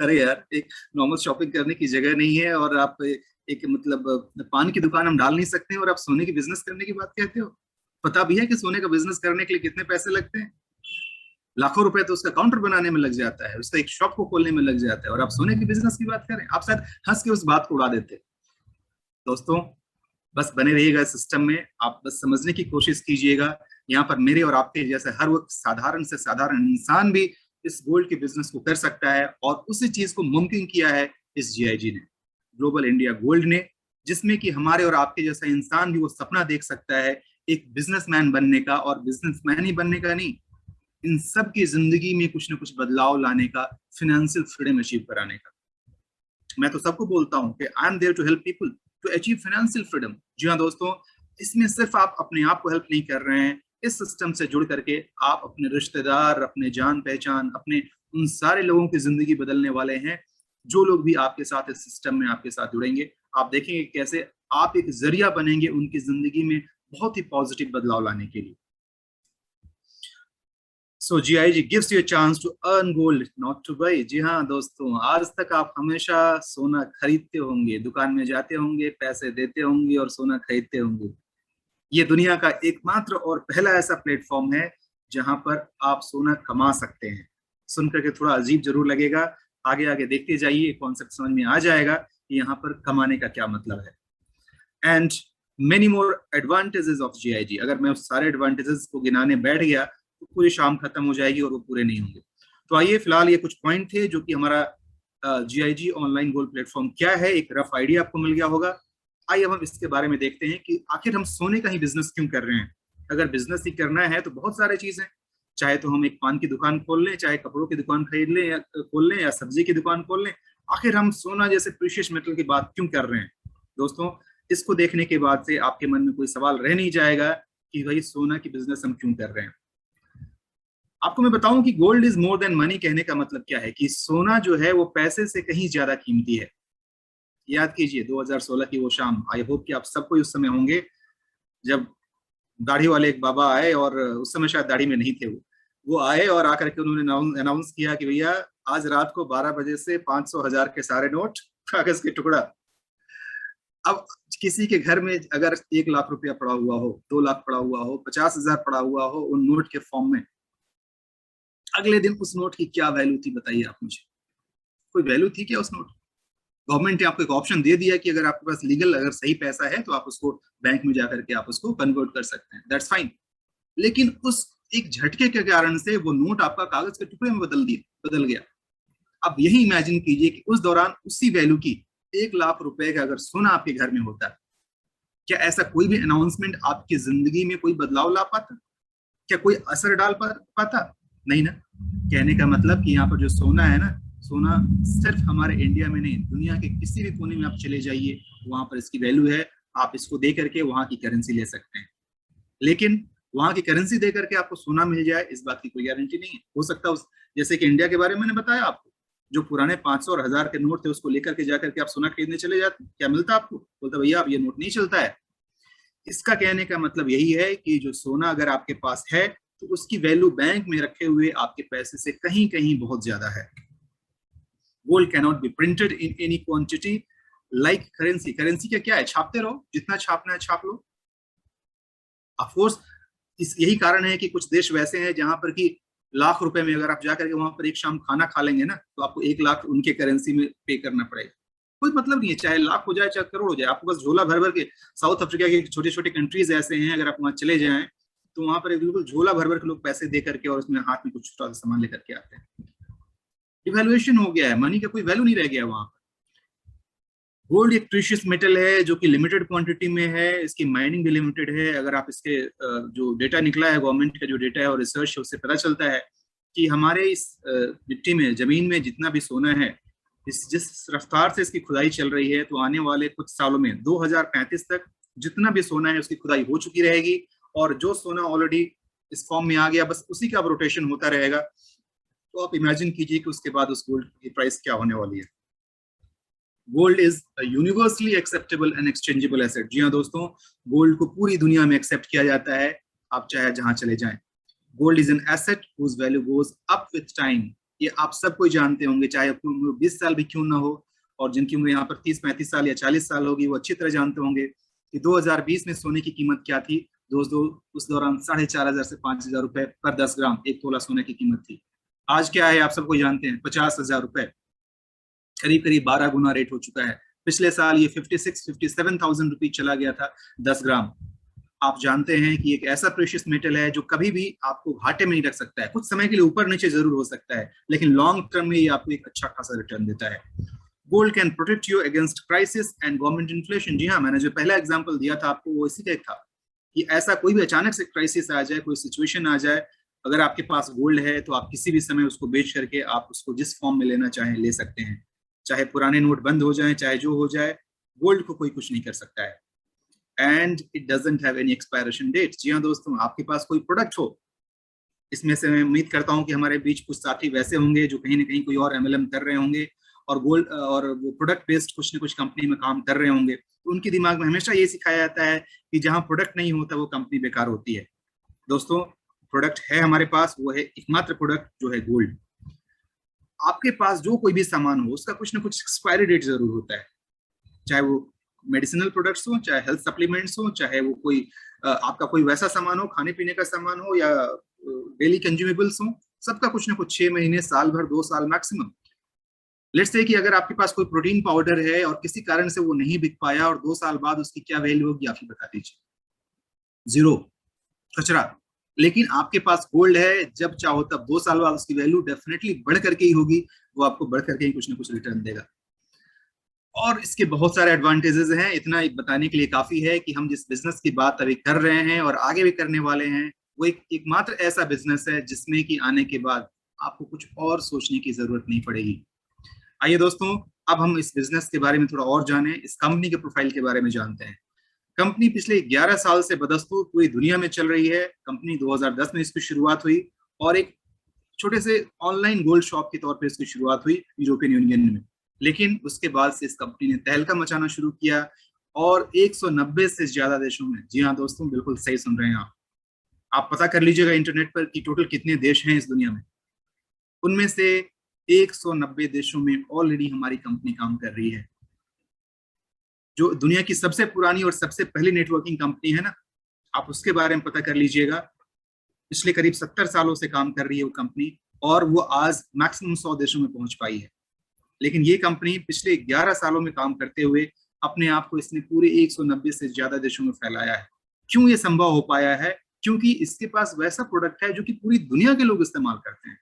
अरे यार, एक नॉर्मल शॉपिंग करने की जगह नहीं है, और आप एक मतलब पान की दुकान हम डाल नहीं सकते हैं, और आप सोने की बिजनेस करने की बात कहते हो? पता भी है कि सोने का बिजनेस करने के लिए कितने पैसे लगते हैं? लाखों रुपए तो उसका काउंटर बनाने में लग जाता है, उसका एक शॉप को खोलने में लग जाता है, और आप सोने की बिजनेस की बात करें? आप शायद हंस के उस बात को उड़ा देते। दोस्तों बस बने रहिएगा सिस्टम में, आप बस समझने की कोशिश कीजिएगा। यहाँ पर मेरे और आपके जैसे हर वक्त साधारण से साधारण इंसान भी इस गोल्ड के बिजनेस को कर सकता है, और उसी चीज को मुमकिन किया है इस GIG ने, ग्लोबल इंडिया गोल्ड ने, जिसमें कि हमारे और आपके जैसा इंसान भी वो सपना देख सकता है एक बिजनेसमैन बनने का, और बिजनेसमैन ही बनने का नहीं, इन सब की जिंदगी में कुछ ना कुछ बदलाव लाने का, फाइनेंशियल फ्रीडम अचीव कराने का। मैं तो सबको बोलता हूँ कि I am there to help people to achieve financial freedom. जी हाँ दोस्तों, इसमें सिर्फ आप अपने आप को हेल्प नहीं कर रहे हैं, इस सिस्टम से जुड़ करके आप अपने रिश्तेदार, अपने जान पहचान, अपने उन सारे लोगों की जिंदगी बदलने वाले हैं, जो लोग भी आपके साथ इस सिस्टम में आपके साथ जुड़ेंगे। आप देखेंगे कैसे आप एक जरिया बनेंगे उनकी जिंदगी में बहुत ही पॉजिटिव बदलाव लाने के लिए। So GIG gives you a chance to earn gold not to buy. जी हाँ दोस्तों, आज तक आप हमेशा सोना खरीदते होंगे, दुकान में जाते होंगे, पैसे देते होंगे और सोना खरीदते होंगे। ये दुनिया का एकमात्र और पहला ऐसा प्लेटफॉर्म है जहां पर आप सोना कमा सकते हैं। सुनकर के थोड़ा अजीब जरूर लगेगा, आगे आगे देखते जाइए, कॉन्सेप्ट समझ में आ जाएगा कि यहाँ पर कमाने का क्या मतलब है। And many more advantages of GIG। अगर मैं उस सारे एडवांटेजेस को गिनाने बैठ गया तो पूरी शाम खत्म हो जाएगी और वो पूरे नहीं होंगे। तो आइए, फिलहाल ये कुछ पॉइंट थे जो कि हमारा GIG ऑनलाइन गोल्ड प्लेटफॉर्म क्या है, एक रफ आइडिया आपको मिल गया होगा। आइए अब हम इसके बारे में देखते हैं कि आखिर हम सोने का ही बिजनेस क्यों कर रहे हैं। अगर बिजनेस ही करना है तो बहुत सारे चीज हैं, चाहे तो हम एक पान की दुकान खोल लें, चाहे कपड़ों की दुकान खरीद लें या खोल लें, या सब्जी की दुकान खोल लें। आखिर हम सोना जैसे प्रीशियस मेटल की बात क्यों कर रहे हैं दोस्तों? इसको देखने के बाद से आपके मन में कोई सवाल रह नहीं जाएगा कि भाई सोना की बिजनेस हम क्यों कर रहे हैं। आपको मैं बताऊं कि gold is more than money कहने का मतलब क्या है, कि सोना जो है वो पैसे से कहीं ज्यादा कीमती है। याद कीजिए 2016 की वो शाम, आई होप कि आप सबको उस समय होंगे, जब दाढ़ी वाले एक बाबा आए, और उस समय शायद दाढ़ी में नहीं थे वो आए और आकर के उन्होंने अनाउंस किया कि भैया आज रात को 12 बजे से 500 हजार के सारे नोट, कागज के टुकड़ा। अब किसी के घर में अगर 1 लाख रुपया पड़ा हुआ हो, 2 लाख पड़ा हुआ हो, 50 हजार पड़ा हुआ हो उन नोट के फॉर्म में, अगले दिन उस नोट की क्या वैल्यू थी बताइए आप मुझे? कोई वैल्यू थी क्या उस नोट? गवर्नमेंट ने आपको एक ऑप्शन दे दिया कि अगर आपके पास लीगल अगर सही पैसा है तो आप उसको बैंक में जाकर के आप उसको कन्वर्ट कर सकते हैं, दैट्स फाइन। लेकिन उस एक झटके के कारण से वो नोट आपका कागज के टुकड़े में बदल गया। अब यही इमेजिन कीजिए कि उस दौरान उसी वैल्यू की 1 लाख रुपए का अगर सोना आपके घर में होता, क्या ऐसा कोई भी अनाउंसमेंट आपकी जिंदगी में कोई बदलाव ला पाता? क्या कोई असर डाल पाता? नहीं ना। कहने का मतलब कि यहाँ पर जो सोना है ना, सोना सिर्फ हमारे इंडिया में नहीं, दुनिया के किसी भी कोने में आप चले जाइए, वहां पर इसकी वैल्यू है। आप इसको दे करके वहां की करेंसी ले सकते हैं, लेकिन वहां की करेंसी दे करके आपको सोना मिल जाए इस बात की कोई गारंटी नहीं है। हो सकता है जैसे कि इंडिया के बारे में मैंने बताया आपको, जो पुराने 500 और 1000 के नोट थे उसको लेकर के जाकर के आप सोना खरीदने चले जाते, क्या मिलता आपको? बोलता भैया अब ये नोट नहीं चलता है। इसका कहने का मतलब यही है कि जो सोना अगर आपके पास है तो उसकी वैल्यू बैंक में रखे हुए आपके पैसे से कहीं कहीं बहुत ज्यादा है। Gold cannot be printed in any quantity like currency. Currency का क्या है? छापते रहो, जितना छापना है छाप लो। ऑफ कोर्स यही कारण है कि कुछ देश वैसे हैं जहां पर कि लाख रुपए में अगर आप जाकर के वहां पर एक शाम खाना खा लेंगे ना, तो आपको 1 लाख उनके करेंसी में पे करना पड़ेगा। कोई मतलब नहीं है, चाहे लाख हो जाए चाहे करोड़ हो जाए, आपको बस झोला भर भर के। साउथ अफ्रीका के छोटे छोटे कंट्रीज ऐसे हैं, अगर आप वहां चले जाएं तो वहां पर बिल्कुल झोला भर भर के लोग पैसे दे करके और उसमें हाथ में कुछ छोटा सा सामान लेकर के आते हैं। डिवैल्यूएशन हो गया है, मनी का कोई वैल्यू नहीं रह गया वहां पर। गोल्ड एक प्रीशियस मेटल है जो कि लिमिटेड क्वांटिटी में है, इसकी माइनिंग भी लिमिटेड है। अगर आप इसके जो डेटा निकला है, गवर्नमेंट का जो डेटा है और रिसर्च है, उससे पता चलता है कि हमारे इस मिट्टी में, जमीन में जितना भी सोना है, जिस रफ्तार से इसकी खुदाई चल रही है, तो आने वाले कुछ सालों में 2035 तक जितना भी सोना है उसकी खुदाई हो चुकी रहेगी, और जो सोना ऑलरेडी इस फॉर्म में आ गया बस उसी का रोटेशन होता रहेगा। तो आप इमेजिन कीजिए कि उसके बाद उस गोल्ड की प्राइस क्या होने वाली है। Gold is universally acceptable and exchangeable asset. जी हाँ दोस्तों, गोल्ड को पूरी दुनिया में एक्सेप्ट किया जाता है, आप चाहे जहां चले जाएं। Gold is an asset whose value goes up with time. ये आप सब कोई जानते होंगे, चाहे आपकी उम्र 20 साल भी क्यों ना हो, और जिनकी उम्र यहाँ पर 30-35 साल या 40 साल होगी वो अच्छी तरह जानते होंगे कि 2020 में सोने की कीमत क्या थी दोस्तों। उस दौरान 4,500 से 5,000 रुपए पर 10 ग्राम एक तोला सोने की कीमत थी। आज क्या है आप सबको जानते हैं, 50,000 रुपए, करीब करीब 12 गुना रेट हो चुका है। पिछले साल ये 56-57,000 रुपीज चला गया था 10 ग्राम। आप जानते हैं कि एक ऐसा प्रेशियस मेटल है जो कभी भी आपको घाटे में नहीं रख सकता है। कुछ समय के लिए ऊपर नीचे जरूर हो सकता है, लेकिन लॉन्ग टर्म में ये आपको एक अच्छा खासा रिटर्न देता है। Gold can protect you against crisis and government inflation. जी हाँ, मैंने जो पहला एग्जांपल दिया था आपको वो इसी का एक था कि ऐसा कोई भी अचानक से क्राइसिस आ जाए, कोई सिचुएशन आ जाए, अगर आपके पास गोल्ड है तो आप किसी भी समय उसको बेच करके आप उसको जिस फॉर्म में लेना चाहें ले सकते हैं। चाहे पुराने नोट बंद हो जाएं, चाहे जो हो जाए, गोल्ड को कोई कुछ नहीं कर सकता है। And it doesn't have any expiration date. जी हाँ दोस्तों, आपके पास कोई प्रोडक्ट हो, इसमें से मैं उम्मीद करता हूं कि हमारे बीच कुछ साथी वैसे होंगे जो कहीं ना कहीं कोई और MLM कर रहे होंगे और गोल्ड और वो प्रोडक्ट बेस्ड कुछ ना कुछ कंपनी में काम कर रहे होंगे, तो उनके दिमाग में हमेशा ये सिखाया जाता है कि जहां प्रोडक्ट नहीं होता वो कंपनी बेकार होती है। दोस्तों, प्रोडक्ट है हमारे पास वो है एकमात्र प्रोडक्ट जो है गोल्ड। आपके पास जो कोई भी सामान हो उसका कुछ ना कुछ एक्सपायरी डेट जरूर होता है, चाहे वो मेडिसिनल प्रोडक्ट्स हो, चाहे हेल्थ सप्लीमेंट्स हो, चाहे वो कोई आपका कोई वैसा सामान हो, खाने पीने का सामान हो या डेली कंज्यूमेबल्स हो, सबका कुछ ना कुछ 6 महीने, साल भर, 2 साल मैक्सिमम। लेट्स से कि अगर आपके पास कोई प्रोटीन पाउडर है और किसी कारण से वो नहीं बिक पाया और 2 साल बाद उसकी क्या वैल्यू होगी आप ही बता दीजिए। जीरो, कचरा। लेकिन आपके पास गोल्ड है, जब चाहो तब 2 साल बाद उसकी वैल्यू डेफिनेटली बढ़ करके ही होगी, वो आपको बढ़ करके ही कुछ ना कुछ रिटर्न देगा। और इसके बहुत सारे एडवांटेजेस हैं, इतना एक बताने के लिए काफी है कि हम जिस बिजनेस की बात अभी कर रहे हैं और आगे भी करने वाले हैं वो एकमात्र ऐसा बिजनेस है जिसमें कि आने के बाद आपको कुछ और सोचने की जरूरत नहीं पड़ेगी। आइए दोस्तों, अब हम इस बिजनेस के बारे में थोड़ा और जानें, इस कंपनी के प्रोफाइल के बारे में जानते हैं। कंपनी पिछले 11 साल से बदस्तूर पूरी दुनिया में चल रही है। कंपनी 2010 में इसकी शुरुआत हुई और एक छोटे से ऑनलाइन गोल्ड शॉप के तौर पर इसकी शुरुआत हुई यूरोपियन यूनियन में। लेकिन उसके बाद से इस कंपनी ने तहलका मचाना शुरू किया और 190 से ज्यादा देशों में, जी हाँ दोस्तों बिल्कुल सही सुन रहे हैं आप पता कर लीजिएगा इंटरनेट पर कि टोटल कितने देश हैं इस दुनिया में। उनमें से 190 देशों में ऑलरेडी हमारी कंपनी काम कर रही है। जो दुनिया की सबसे पुरानी और सबसे पहली नेटवर्किंग कंपनी है ना, आप उसके बारे में पता कर लीजिएगा। पिछले करीब 70 सालों से काम कर रही है वो कंपनी और वो आज मैक्सिमम 100 देशों में पहुंच पाई है। लेकिन ये कंपनी पिछले 11 सालों में काम करते हुए अपने आप को इसने पूरे 190 से ज्यादा देशों में फैलाया है। क्यों ये संभव हो पाया है? क्योंकि इसके पास वैसा प्रोडक्ट है जो कि पूरी दुनिया के लोग इस्तेमाल करते हैं।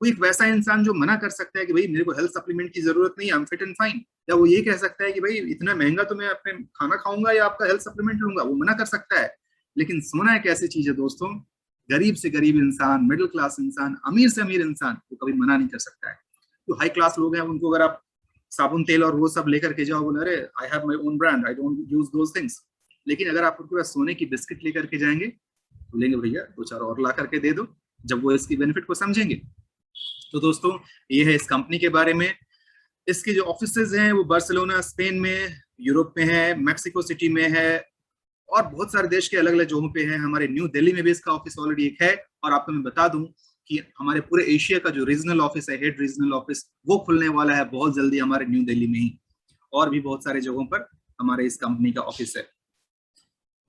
कोई एक वैसा इंसान जो मना कर सकता है कि भाई मेरे को हेल्थ सप्लीमेंट की जरूरत नहीं, I am fit and fine, या वो ये कह सकता है कि भाई इतना महंगा तो मैं अपने खाना खाऊंगा या आपका हेल्थ सप्लीमेंट लूंगा, वो मना कर सकता है। लेकिन सोना एक ऐसी चीज है दोस्तों, गरीब से गरीब इंसान, मिडिल क्लास इंसान, अमीर से अमीर इंसान, वो कभी मना नहीं कर सकता है। जो हाई क्लास लोग हैं उनको अगर आप साबुन तेल और वो सब लेकर के जाओ, बोले अरे I have my own brand, I don't use those things. लेकिन अगर आप उनके पास सोने की बिस्किट लेकर के जाएंगे, बोलेंगे भैया 2-4 और ला करके दे दो, जब वो इसकी बेनिफिट को समझेंगे। तो दोस्तों ये है इस कंपनी के बारे में। इसके जो ऑफिसेज हैं वो बार्सिलोना स्पेन में, यूरोप में है, मैक्सिको सिटी में है और बहुत सारे देश के अलग अलग जगहों पे है। हमारे न्यू दिल्ली में भी इसका ऑफिस ऑलरेडी एक है। और आपको मैं बता दूं कि हमारे पूरे एशिया का जो रीजनल ऑफिस है, हेड रीजनल ऑफिस, वो खुलने वाला है बहुत जल्दी हमारे न्यू दिल्ली में ही। और भी बहुत सारे जगहों पर हमारे इस कंपनी का ऑफिस है।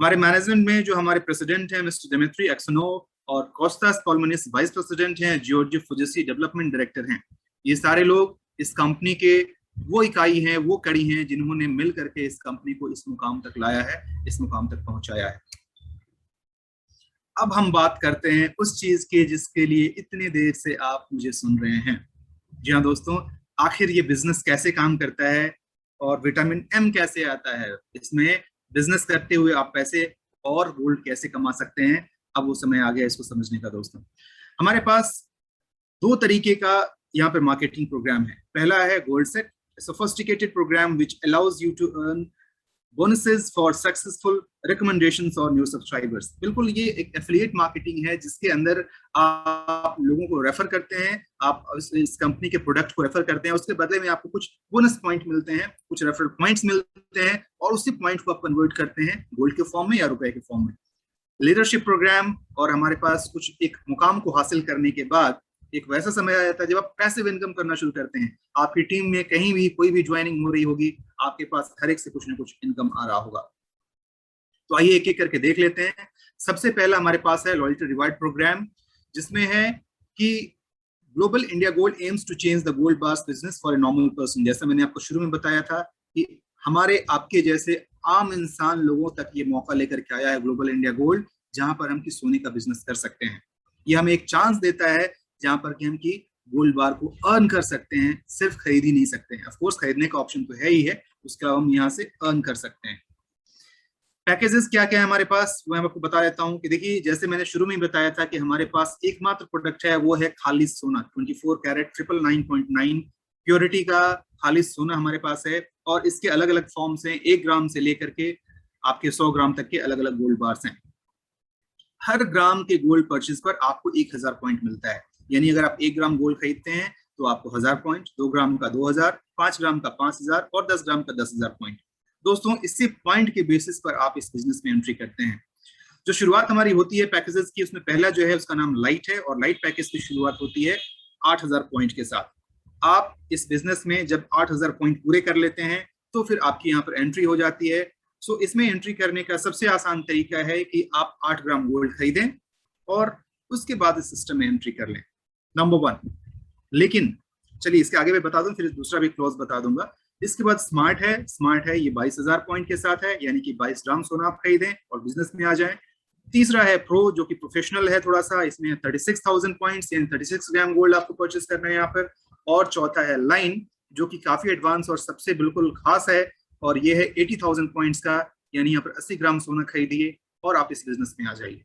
हमारे मैनेजमेंट में जो हमारे प्रेसिडेंट हैं मिस्टर दिमित्री एक्सनोव और कोस्टास पॉल्मनिस वाइस प्रेसिडेंट हैं, जॉर्ज फुजिसी डेवलपमेंट डायरेक्टर हैं। ये सारे लोग इस कंपनी के वो इकाई हैं, वो कड़ी हैं जिन्होंने मिल करके इस कंपनी को इस मुकाम तक लाया है, इस मुकाम तक पहुंचाया है। अब हम बात करते हैं उस चीज के जिसके लिए इतने देर से आप मुझे सुन रहे हैं। जी हाँ दोस्तों, आखिर ये बिजनेस कैसे काम करता है और विटामिन एम कैसे आता है, इसमें बिजनेस करते हुए आप पैसे और गोल्ड कैसे कमा सकते हैं। अब वो समय आ गया इसको समझने का दोस्तों। हमारे पास 2 तरीके का यहाँ पर मार्केटिंग प्रोग्राम है। पहला है gold set, sophisticated programme which allows you to earn bonuses for successful recommendations और न्यू सब्सक्राइबर्स। बिल्कुल ये एक एफिलिएट मार्केटिंग है जिसके अंदर आप लोगों को रेफर करते हैं, आप इस कंपनी के प्रोडक्ट को रेफर करते हैं, उसके बदले में आपको कुछ बोनस पॉइंट मिलते हैं, कुछ रेफरल पॉइंट्स मिलते हैं और उसी पॉइंट को आप कन्वर्ट करते हैं गोल्ड के फॉर्म में या रुपए के फॉर्म में। लीडरशिप प्रोग्राम, और हमारे पास कुछ एक मुकाम को हासिल करने के बाद एक वैसा समय आ जाता है जब आप पैसिव इनकम करना शुरू करते हैं। आपकी टीम में कहीं भी कोई भी ज्वाइनिंग हो रही होगी, आपके पास हर एक से कुछ ना कुछ इनकम आ रहा होगा। तो आइए एक एक करके देख लेते हैं। सबसे पहला हमारे पास है लॉयल्टी रिवार्ड प्रोग्राम, जिसमें है कि global India gold aims to change the gold bars business for a normal person. जैसा मैंने आपको शुरू में बताया था कि हमारे आपके जैसे आम इंसान लोगों तक ये मौका लेकर के आया है ग्लोबल इंडिया गोल्ड, जहां पर हम की सोने का बिजनेस कर सकते हैं। ये हमें एक चांस देता है जहां पर कि हम की गोल्ड बार को अर्न कर सकते हैं, सिर्फ खरीद ही नहीं सकते हैं। ऑफ कोर्स खरीदने का ऑप्शन तो है ही है, उसके अलावा हम यहाँ से अर्न कर सकते हैं। पैकेजेस क्या क्या है हमारे पास, वो मैं आपको बता देता हूँ कि देखिए जैसे मैंने शुरू में बताया था कि हमारे पास एकमात्र प्रोडक्ट है, वो है खालिस सोना, 24 कैरेट 999.9 प्योरिटी का खालिस सोना हमारे पास है। और इसके अलग अलग फॉर्म्स हैं, 1 ग्राम से लेकर के आपके 100 ग्राम तक के अलग अलग गोल्ड बार्स हैं। हर ग्राम के गोल्ड परचेज पर आपको 1000 पॉइंट मिलता है। यानी अगर आप 1 ग्राम गोल्ड खरीदते हैं तो आपको 1000 पॉइंट, 2 ग्राम का 2000, 5 ग्राम का 5000 और 10 ग्राम का 10,000 पॉइंट। दोस्तों इसी पॉइंट के बेसिस पर आप इस बिजनेस में एंट्री करते हैं। जो शुरुआत हमारी होती है पैकेजेस की, उसमें पहला जो है उसका नाम लाइट है, और लाइट पैकेज की शुरुआत होती है 8,000 पॉइंट के साथ। आप इस बिजनेस में जब 8,000 पॉइंट पूरे कर लेते हैं तो फिर आपकी यहाँ पर एंट्री हो जाती है। सो इसमें एंट्री करने का सबसे आसान तरीका है कि आप 8 ग्राम गोल्ड खरीदें और उसके बाद इस सिस्टम में एंट्री कर लें, नंबर 1। लेकिन चलिए इसके आगे मैं बता दूं, फिर दूसरा भी क्लोज बता दूंगा। इसके बाद स्मार्ट है। स्मार्ट है, ये 22,000 पॉइंट के साथ है, यानी कि 22 ग्राम सोना आप खरीदें और बिजनेस में आ जाएं। तीसरा है प्रो, जो कि प्रोफेशनल है थोड़ा सा, इसमें 36,000 पॉइंट्स यानी 36 ग्राम गोल्ड आपको परचेस करना है यहाँ पर। और चौथा है लाइन, जो कि काफी एडवांस और सबसे बिल्कुल खास है, और ये है 80,000 पॉइंट्स का, यानी यहाँ पर 80 ग्राम सोना खरीदिए और आप इस बिजनेस में आ जाइए।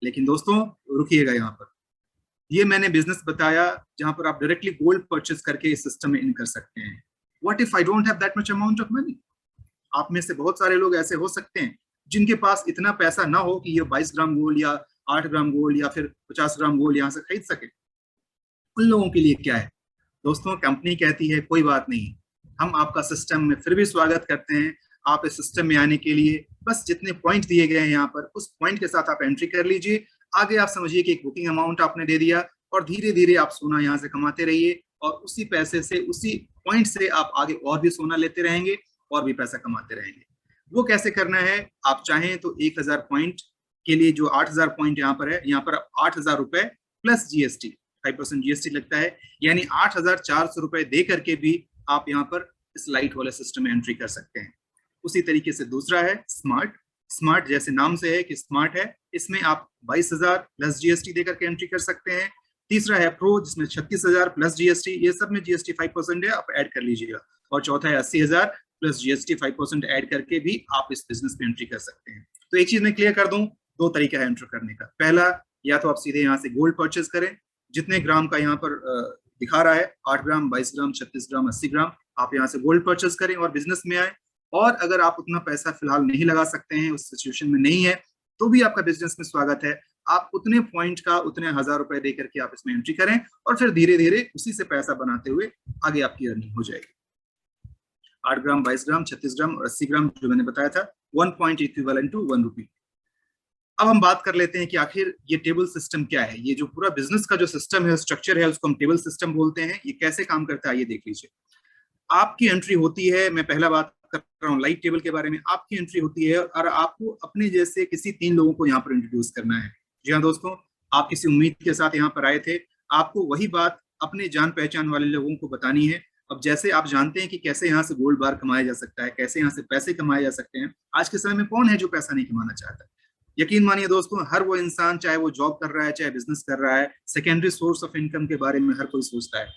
लेकिन दोस्तों रुकिएगा, यहाँ पर ये मैंने बिजनेस बताया जहां पर आप डायरेक्टली गोल्ड परचेस करके इस सिस्टम में इन कर सकते हैं। What if I don't have that much amount of money? आप में से बहुत सारे लोग ऐसे हो सकते हैं जिनके पास इतना पैसा ना हो कि ये 22 ग्राम गोल्ड या 8 ग्राम गोल्ड या फिर 50 ग्राम गोल्ड यहाँ से खरीद सके। उन लोगों के लिए क्या है दोस्तों, कंपनी कहती है कोई बात नहीं, हम आपका सिस्टम में फिर भी स्वागत करते हैं। आप इस सिस्टम में आने के लिए बस जितने पॉइंट दिए गए हैं यहाँ पर, उस पॉइंट के साथ आप एंट्री कर लीजिए। आगे आप समझिए कि एक बुकिंग अमाउंट आपने दे दिया और धीरे धीरे आप सोना यहाँ से कमाते रहिए, और उसी पैसे से, उसी पॉइंट से आप आगे और भी सोना लेते रहेंगे और भी पैसा कमाते रहेंगे। वो कैसे करना है, आप चाहें तो 1,000 पॉइंट के लिए जो 8,000 पॉइंट यहाँ पर है, यहाँ पर 8,000 रुपए प्लस जीएसटी, 5% जीएसटी लगता है, यानी 8,400 रुपए दे करके भी आप यहाँ पर इस लाइट वाले सिस्टम में एंट्री कर सकते हैं। उसी तरीके से दूसरा है स्मार्ट। स्मार्ट जैसे नाम से है कि स्मार्ट है, इसमें आप 22,000 प्लस जीएसटी देकर के एंट्री कर सकते हैं। तीसरा है प्रो, जिसमें 36,000 प्लस जीएसटी, ये सब में जीएसटी 5% है, आप ऐड कर लीजिएगा। और चौथा है 80,000 प्लस जीएसटी 5% ऐड करके भी आप इस बिजनेस में एंट्री कर सकते हैं। तो एक चीज मैं क्लियर कर दूं, दो तरीका है एंट्री करने का। पहला, या तो आप सीधे यहाँ से गोल्ड परचेज करें, जितने ग्राम का यहाँ पर दिखा रहा है, 8 ग्राम, 22 ग्राम, 36 ग्राम, 80 ग्राम, आप यहाँ से गोल्ड परचेज करें और बिजनेस में आए। और अगर आप उतना पैसा फिलहाल नहीं लगा सकते हैं, उस सिचुएशन में नहीं है, तो भी आपका बिजनेस में स्वागत है। आप उतने पॉइंट का, उतने 1,000 रुपए देकर के आप इसमें एंट्री करें और फिर धीरे धीरे उसी से पैसा बनाते हुए आगे आपकी अर्निंग हो जाएगी। 8 ग्राम, 22 ग्राम, 36 ग्राम और 80 ग्राम जो मैंने बताया था, 1 पॉइंट इक्विवेलेंट टू 1 रुपी। अब हम बात कर लेते हैं कि आखिर ये टेबल सिस्टम क्या है। ये जो पूरा बिजनेस का जो सिस्टम है, स्ट्रक्चर है, उसको हम टेबल सिस्टम बोलते हैं। ये कैसे काम करता है ये देख लीजिए। आपकी एंट्री होती है, मैं पहला बात कर रहा हूँ लाइट टेबल के बारे में। आपकी एंट्री होती है और आपको अपने जैसे किसी 3 लोगों को यहाँ पर इंट्रोड्यूस करना है। जी हाँ दोस्तों, आप किसी उम्मीद के साथ यहाँ पर आए थे, आपको वही बात अपने जान पहचान वाले लोगों को बतानी है। अब जैसे आप जानते हैं कि कैसे यहाँ से गोल्ड बार कमाया जा सकता है, कैसे यहाँ से पैसे कमाए जा सकते हैं। आज के समय में कौन है जो पैसा नहीं कमाना चाहता? यकीन मानिए दोस्तों, हर वो इंसान, चाहे वो जॉब कर रहा है, चाहे बिजनेस कर रहा है, सेकेंडरी सोर्स ऑफ इनकम के बारे में हर कोई सोचता है।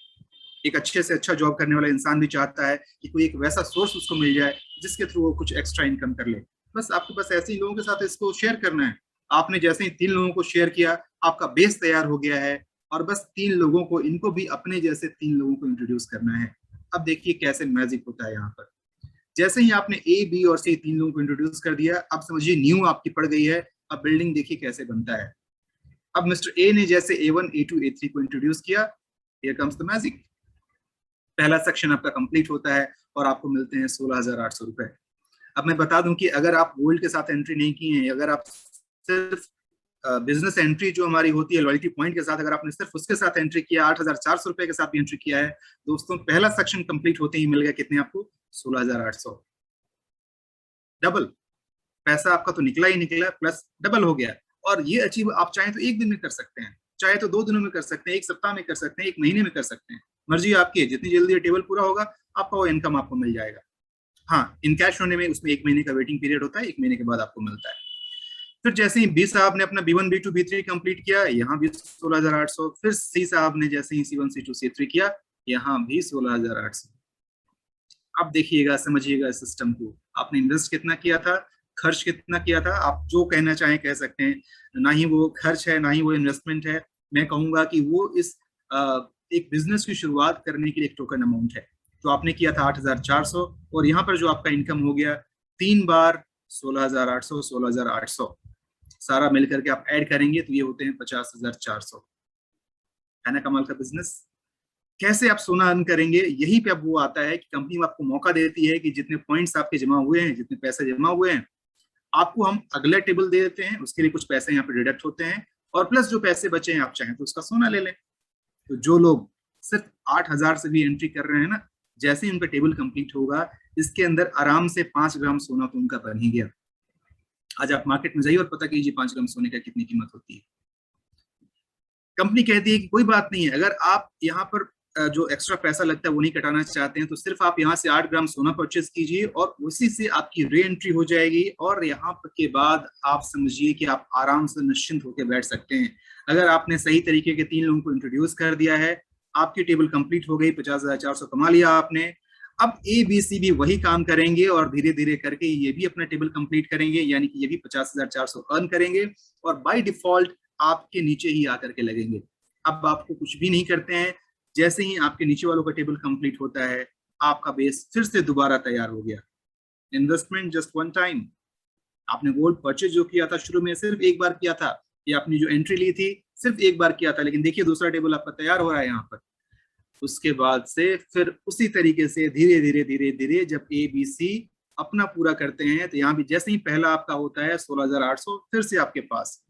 एक अच्छे से अच्छा जॉब करने वाला इंसान भी चाहता है कि कोई एक वैसा सोर्स उसको मिल जाए जिसके थ्रू वो कुछ एक्स्ट्रा इनकम कर ले। बस आपको बस ऐसे ही लोगों के साथ इसको शेयर करना है। आपने जैसे ही 3 लोगों को शेयर किया, आपका बेस तैयार हो गया है, और बस 3 लोगों को, इनको भी अपने जैसे 3 लोगों को इंट्रोड्यूस करना है। अब देखिए कैसे मैजिक होता है यहाँ पर। जैसे ही आपने ए, बी और सी 3 लोगों को इंट्रोड्यूस कर दिया, अब समझिए न्यू आपकी पड़ गई है। अब बिल्डिंग देखिए कैसे बनता है। अब मिस्टर ए ने जैसे A1, A2, A3 को इंट्रोड्यूस किया, हियर कम्स द मैजिक। पहला सेक्शन आपका कंप्लीट होता है और आपको मिलते हैं 16,800 रुपए। अब मैं बता दूं कि अगर आप गोल्ड के साथ एंट्री नहीं की है, अगर आप सिर्फ बिजनेस एंट्री जो हमारी होती है लॉयल्टी पॉइंट के साथ, अगर आपने सिर्फ उसके साथ एंट्री किया, 8,400 रुपए के साथ भी एंट्री किया है दोस्तों, पहला सेक्शन कंप्लीट होते ही मिल गया कितने आपको? 16,800। डबल पैसा आपका तो निकला ही निकला, प्लस डबल हो गया। और ये अचीव आप चाहें तो 1 दिन में कर सकते हैं, चाहे तो 2 दिनों में कर सकते हैं, 1 सप्ताह में कर सकते हैं, 1 महीने में कर सकते हैं, मर्जी आपकी है। जितनी जल्दी ये टेबल पूरा होगा, आपका वो इनकम आपको मिल जाएगा। हाँ, इन कैश होने में उसमें 1 महीने का वेटिंग पीरियड होता है, 1 महीने के बाद आपको मिलता है। फिर जैसे ही बी साहब ने अपना B1, B2, B3 कंप्लीट किया, यहाँ भी 16,800। फिर सी साहब ने जैसे ही C1, C2, C3 किया, यहाँ भी 16,800। अब देखिएगा, समझिएगा इस सिस्टम को। आपने इन्वेस्ट कितना किया था, खर्च कितना किया था, आप जो कहना चाहें कह सकते हैं। ना ही वो खर्च है, ना ही वो इन्वेस्टमेंट है। मैं कहूंगा कि वो इस एक बिजनेस की शुरुआत करने के लिए एक टोकन अमाउंट है। तो आपने किया था 8,400, और यहाँ पर जो आपका इनकम हो गया 3 बार 16,800, 16,800 सारा मिलकर के आप ऐड करेंगे तो ये होते हैं 50,400। है ना कमाल का बिजनेस? कैसे आप सोना अर्न करेंगे, यही पे अब वो आता है कि कंपनी आपको मौका देती है कि जितने पॉइंट्स आपके जमा हुए हैं, जितने पैसे जमा हुए हैं, आपको हम अगला टेबल दे देते हैं, उसके लिए कुछ पैसे यहाँ पे डिडक्ट होते हैं, और प्लस जो पैसे बचे हैं आप चाहें तो उसका सोना ले लें। तो जो लोग सिर्फ 8,000 से भी एंट्री कर रहे हैं ना, जैसे ही उनका टेबल कंप्लीट होगा, इसके अंदर आराम से 5 ग्राम सोना तो उनका बन ही गया। आज आप मार्केट में जाइए और पता कीजिए 5 ग्राम सोने का कितनी कीमत होती है। कंपनी कहती है कि कोई बात नहीं है, अगर आप यहाँ पर जो एक्स्ट्रा पैसा लगता है वो नहीं कटाना चाहते हैं, तो सिर्फ आप यहाँ से 8 ग्राम सोना परचेज कीजिए और उसी से आपकी री एंट्री हो जाएगी, और यहाँ के बाद आप समझिए कि आप आराम से निश्चिंत होकर बैठ सकते हैं। अगर आपने सही तरीके के 3 लोगों को इंट्रोड्यूस कर दिया है, आपकी टेबल कंप्लीट हो गई, 50,400 कमा लिया आपने। अब ए बी सी भी वही काम करेंगे और धीरे धीरे करके ये भी अपना टेबल कंप्लीट करेंगे, यानी कि ये भी 50,400 अर्न करेंगे और बाय डिफॉल्ट आपके नीचे ही आकर के लगेंगे। अब आपको कुछ भी नहीं करते हैं, जैसे ही आपके नीचे वालों का टेबल कंप्लीट होता है, आपका बेस फिर से दोबारा तैयार हो गया। Investment just one time. आपने गोल्ड परचेज जो किया था शुरू में सिर्फ एक बार किया था, या आपने जो एंट्री ली थी सिर्फ एक बार किया था, लेकिन देखिए दूसरा टेबल आपका तैयार हो रहा है यहाँ पर। उसके बाद से फिर उसी तरीके से धीरे धीरे धीरे धीरे जब ए बी सी अपना पूरा करते हैं, तो यहाँ भी जैसे ही पहला आपका होता है 16,800, फिर से आपके पास,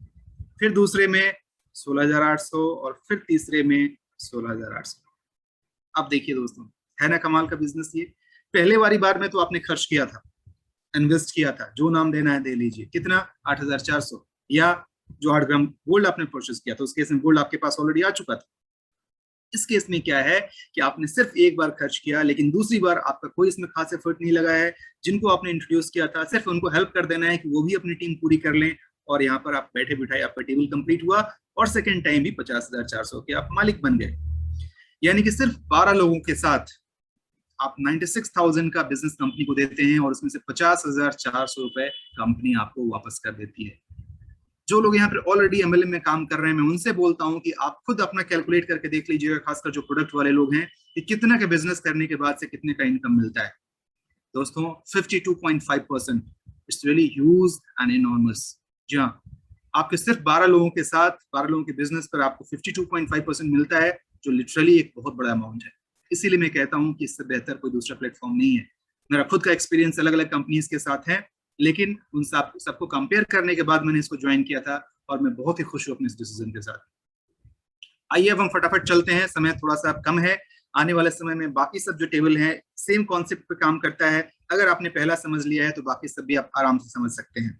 फिर दूसरे में 16,800 और फिर तीसरे में 16,800। अब देखिए दोस्तों, है ना कमाल का बिजनेस ये। पहले वाली बार में तो आपने खर्च किया था, इन्वेस्ट किया था, जो नाम देना है दे लीजिए, कितना 8,400, या जो 8 ग्राम गोल्ड आपने परचेज किया था, उस केस में गोल्ड आपके पास ऑलरेडी आ चुका था। इस केस में क्या है कि आपने सिर्फ एक बार खर्च किया, लेकिन दूसरी बार आपका कोई इसमें खास एफर्ट नहीं लगा है। जिनको आपने इंट्रोड्यूस किया था सिर्फ उनको हेल्प कर देना है कि वो भी अपनी टीम पूरी कर लें, और यहाँ पर आप बैठे बिठाए आपका टेबल कंप्लीट हुआ, और सेकंड टाइम भी 50,400 के आप मालिक बन गए। यानी कि सिर्फ 12 लोगों के साथ आप 96,000 का बिजनेस कंपनी को देते हैं, और उसमें से 50,400 रुपए कंपनी आपको वापस कर देती है। जो लोग यहाँ पर ऑलरेडी एमएलएम में काम कर रहे हैं, मैं उनसे बोलता हूं कि आप खुद अपना कैलकुलेट करके देख लीजिएगा, खासकर जो प्रोडक्ट वाले लोग हैं, कि कितना का बिजनेस करने के बाद से कितने का इनकम मिलता है। दोस्तों 52.5%, it's really huge and enormous. जी हाँ, आपके सिर्फ 12 लोगों के साथ, 12 लोगों के बिजनेस पर आपको 52.5% मिलता है, जो लिटरली एक बहुत बड़ा अमाउंट है। इसीलिए मैं कहता हूं कि इससे बेहतर कोई दूसरा प्लेटफॉर्म नहीं है। मेरा खुद का एक्सपीरियंस अलग अलग कंपनीज के साथ है, लेकिन उन सबको कंपेयर करने के बाद मैंने इसको ज्वाइन किया था, और मैं बहुत ही खुश हूँ अपने इस डिसीजन के साथ। आइए अब हम फटाफट चलते हैं, समय थोड़ा सा कम है। आने वाले समय में बाकी सब जो टेबल है सेम कॉन्सेप्ट पे काम करता है। अगर आपने पहला समझ लिया है तो बाकी सब भी आप आराम से समझ सकते हैं।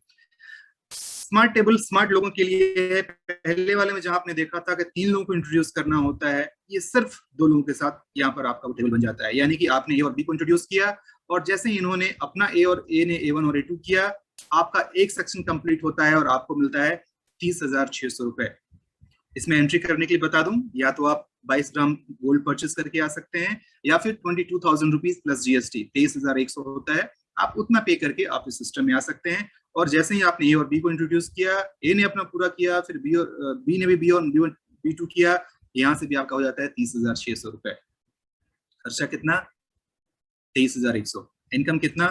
स्मार्ट टेबल स्मार्ट लोगों के लिए है। पहले वाले में जहां आपने देखा था कि 3 लोगों को इंट्रोड्यूस करना होता है, ये सिर्फ 2 लोगों के साथ यहाँ पर आपका टेबल बन जाता है। यानी कि आपने ए और बी को इंट्रोड्यूस किया, और जैसे ही इन्होंने अपना ए ने A1 और A2 किया, आपका एक सेक्शन कंप्लीट होता है और आपको मिलता है 30,600 रुपए। इसमें एंट्री करने के लिए बता दूं, या तो आप 22 ग्राम गोल्ड परचेस करके आ सकते हैं, या फिर 22,000 रुपीज प्लस जीएसटी 23,100 होता है, आप उतना पे करके आप इस सिस्टम में आ सकते हैं। और जैसे ही आपने ए और बी को इंट्रोड्यूस किया, ए ने अपना पूरा किया, फिर बी ने भी बी और B2 किया, यहाँ से भी आपका हो जाता है 30,600 रुपए। खर्चा कितना? 23,100। इनकम कितना?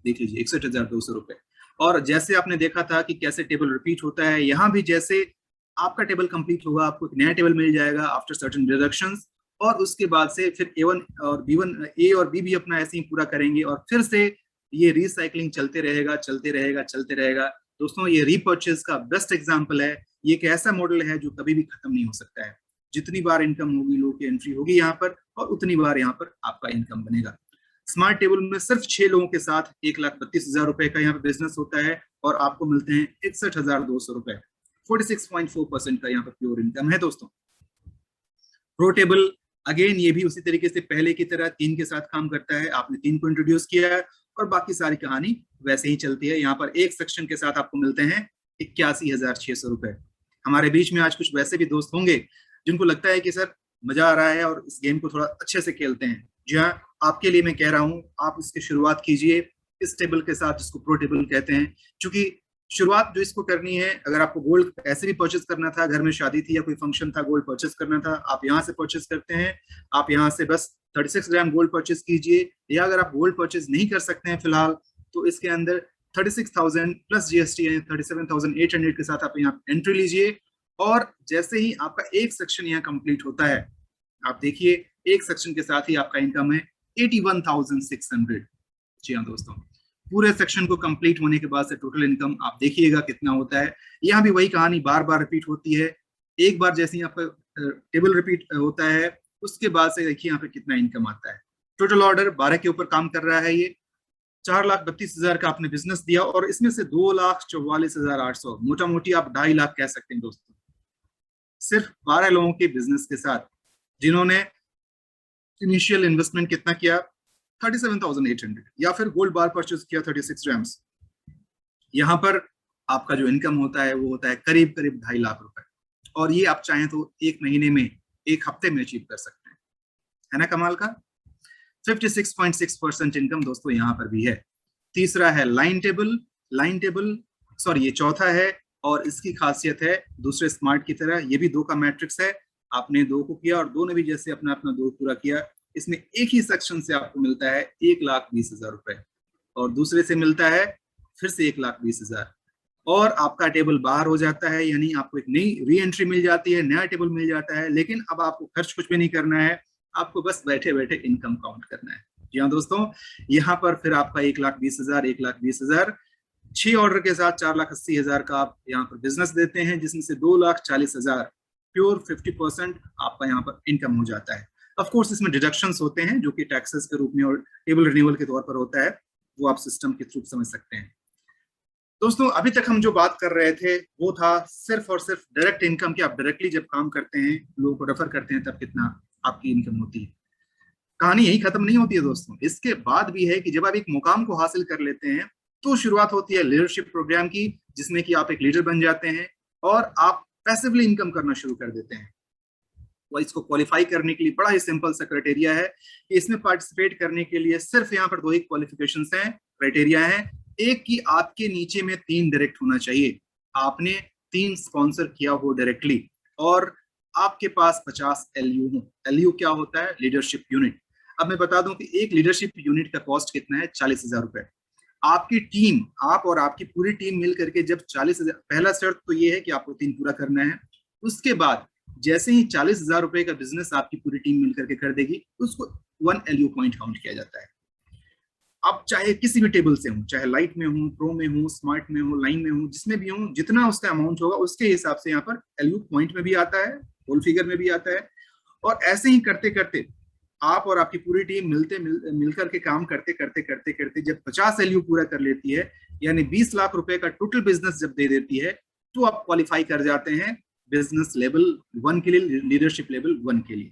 देख लीजिए 61,200 रुपए। और जैसे आपने देखा था कि कैसे टेबल रिपीट होता है, यहाँ भी जैसे आपका टेबल कंप्लीट होगा, आपको एक नया टेबल मिल जाएगा आफ्टर सर्टेन डिडक्शंस, और उसके बाद से फिर A1 और B1, ए और बी भी अपना ऐसे ही पूरा करेंगे, और फिर से ये रिसाइकलिंग चलते रहेगा चलते रहेगा चलते रहेगा। दोस्तों ये रीपर्चेज का बेस्ट एग्जांपल है। ये एक ऐसा मॉडल है जो कभी भी खत्म नहीं हो सकता है। जितनी बार इनकम होगी, लोगों की एंट्री होगी यहाँ पर, और उतनी बार यहाँ पर आपका इनकम बनेगा। स्मार्ट टेबल में सिर्फ 6 लोगों के साथ 1,32,000 रुपए का यहाँ पे बिजनेस होता है, और आपको मिलते हैं 61,200 रुपए। 46.4% का यहाँ पर प्योर इनकम है दोस्तों। प्रो टेबल अगेन ये भी उसी तरीके से पहले की तरह 3 के साथ काम करता है। आपने 3 को इंट्रोड्यूस किया है, और बाकी सारी कहानी वैसे ही चलती है। यहाँ पर एक सेक्शन के साथ आपको मिलते हैं 81,600 रुपए। हमारे बीच में आज कुछ वैसे भी दोस्त होंगे जिनको लगता है कि सर मजा आ रहा है और इस गेम को थोड़ा अच्छे से खेलते हैं। जी हाँ, आपके लिए मैं कह रहा हूँ, आप इसकी शुरुआत कीजिए इस टेबल के साथ, जिसको प्रो टेबल कहते हैं। क्योंकि शुरुआत जो इसको करनी है, अगर आपको गोल्ड ऐसे भी परचेस करना था, घर में शादी थी या कोई फंक्शन था, गोल्ड परचेस करना था, आप यहाँ से परचेस करते हैं। आप यहाँ से बस 36 ग्राम गोल्ड परचेस कीजिए, या अगर आप गोल्ड परचेस नहीं कर सकते हैं फिलहाल, तो इसके अंदर 36,000 प्लस जीएसटी 37,800 के साथ आप यहाँ एंट्री लीजिए। और जैसे ही आपका एक सेक्शन यहाँ कंप्लीट होता है, आप देखिए एक सेक्शन के साथ ही आपका इनकम है 81,600। जी हाँ दोस्तों, पूरे सेक्शन को कंप्लीट होने के बाद से टोटल इनकम आप देखिएगा कितना होता है। यहाँ भी वही कहानी बार बार रिपीट होती है। एक बार जैसे ही आपका टेबल रिपीट होता है उसके बाद से देखिए यहाँ पे कितना इनकम आता है। टोटल ऑर्डर 12 के ऊपर काम कर रहा है। ये 4,32,000 का आपने बिजनेस दिया और इसमें से 2,44,800 मोटा मोटी आप 2.5 लाख कह सकते हैं दोस्तों, सिर्फ 12 लोगों के बिजनेस के साथ, जिन्होंने इनिशियल इन्वेस्टमेंट कितना किया 37,800 या फिर गोल्ड बार परचेज किया 36 ग्राम्स। यहाँ पर आपका जो इनकम होता है वो होता है करीब करीब 2.5 लाख रुपए, और ये आप चाहें तो एक महीने में, एक हफ्ते में अचीव कर सकते हैं। है ना कमाल का। 56.6% इनकम दोस्तों यहाँ पर भी है। तीसरा है लाइन टेबल, सॉरी ये चौथा है, और इसकी खासियत है दूसरे स्मार्ट की तरह, ये भी 2 का मैट्रिक्स है। आपने 2 को किया और 2 ने भी जैसे अपना अपना 2 पूरा किया, इसमें एक ही सेक्शन से आपको मिलता है 1,20,000 रुपए, और दूसरे से मिलता है फिर से 1,20,000, और आपका टेबल बाहर हो जाता है, यानी आपको एक नई री एंट्री मिल जाती है, नया टेबल मिल जाता है। लेकिन अब आपको खर्च कुछ भी नहीं करना है, आपको बस बैठे बैठे इनकम काउंट करना है। जी हाँ दोस्तों, यहाँ पर फिर आपका 1,20,000 6 ऑर्डर के साथ 4,80,000 का आप यहाँ पर बिजनेस देते हैं, जिसमें से 2,40,000 प्योर 50% आपका यहाँ पर इनकम हो जाता है। ऑफ कोर्स इसमें डिडक्शंस होते हैं जो कि टैक्सेस के रूप में और टेबल रिन्यूअल के तौर पर होता है, वो आप सिस्टम के थ्रू समझ सकते हैं। दोस्तों अभी तक हम जो बात कर रहे थे वो था सिर्फ और सिर्फ डायरेक्ट इनकम की। आप डायरेक्टली जब काम करते हैं, लोगों को रेफर करते हैं, तब कितना आपकी इनकम होती है। कहानी यही खत्म नहीं होती है दोस्तों, इसके बाद भी है कि जब आप एक मुकाम को हासिल कर लेते हैं तो शुरुआत होती है लीडरशिप प्रोग्राम की, जिसमें कि आप एक लीडर बन जाते हैं और आप पैसिवली इनकम करना शुरू कर देते हैं। और इसको क्वालिफाई करने के लिए बड़ा ही सिंपल सा क्राइटेरिया है कि इसमें पार्टिसिपेट करने के लिए सिर्फ यहाँ पर 2 ही क्वालिफिकेशंस हैं, क्राइटेरिया है। एक कि आपके नीचे में 3 डायरेक्ट होना चाहिए, आपने 3 स्पॉन्सर किया हो डायरेक्टली, और आपके पास 50 LU हो। LU क्या होता है? Leadership unit. अब मैं बता दूं कि एक लीडरशिप यूनिट का कॉस्ट कितना है, 40,000 रुपए। आपकी टीम, आप और आपकी पूरी टीम मिल करके जब 40,000, पहला शर्त तो ये है कि आपको 3 पूरा करना है। उसके बाद जैसे ही 40,000 रुपए का बिजनेस आपकी पूरी टीम मिलकर के कर देगी, उसको 1 LU पॉइंट काउंट किया जाता है। आप चाहे किसी भी टेबल से हो, चाहे लाइट में हो, प्रो में हो, स्मार्ट में हो, लाइन में हो, जिसमें भी हो, जितना उसका अमाउंट होगा उसके हिसाब से यहाँ पर LU पॉइंट में भी आता है, होल फिगर में भी आता है। और ऐसे ही करते करते आप और आपकी पूरी टीम मिलकर के काम करते करते करते करते जब 50 LU पूरा कर लेती है, यानी 20 लाख रुपए का टोटल बिजनेस जब दे देती है, तो आप क्वालिफाई कर जाते हैं बिजनेस लेवल 1 के लिए, लीडरशिप लेवल 1 के लिए।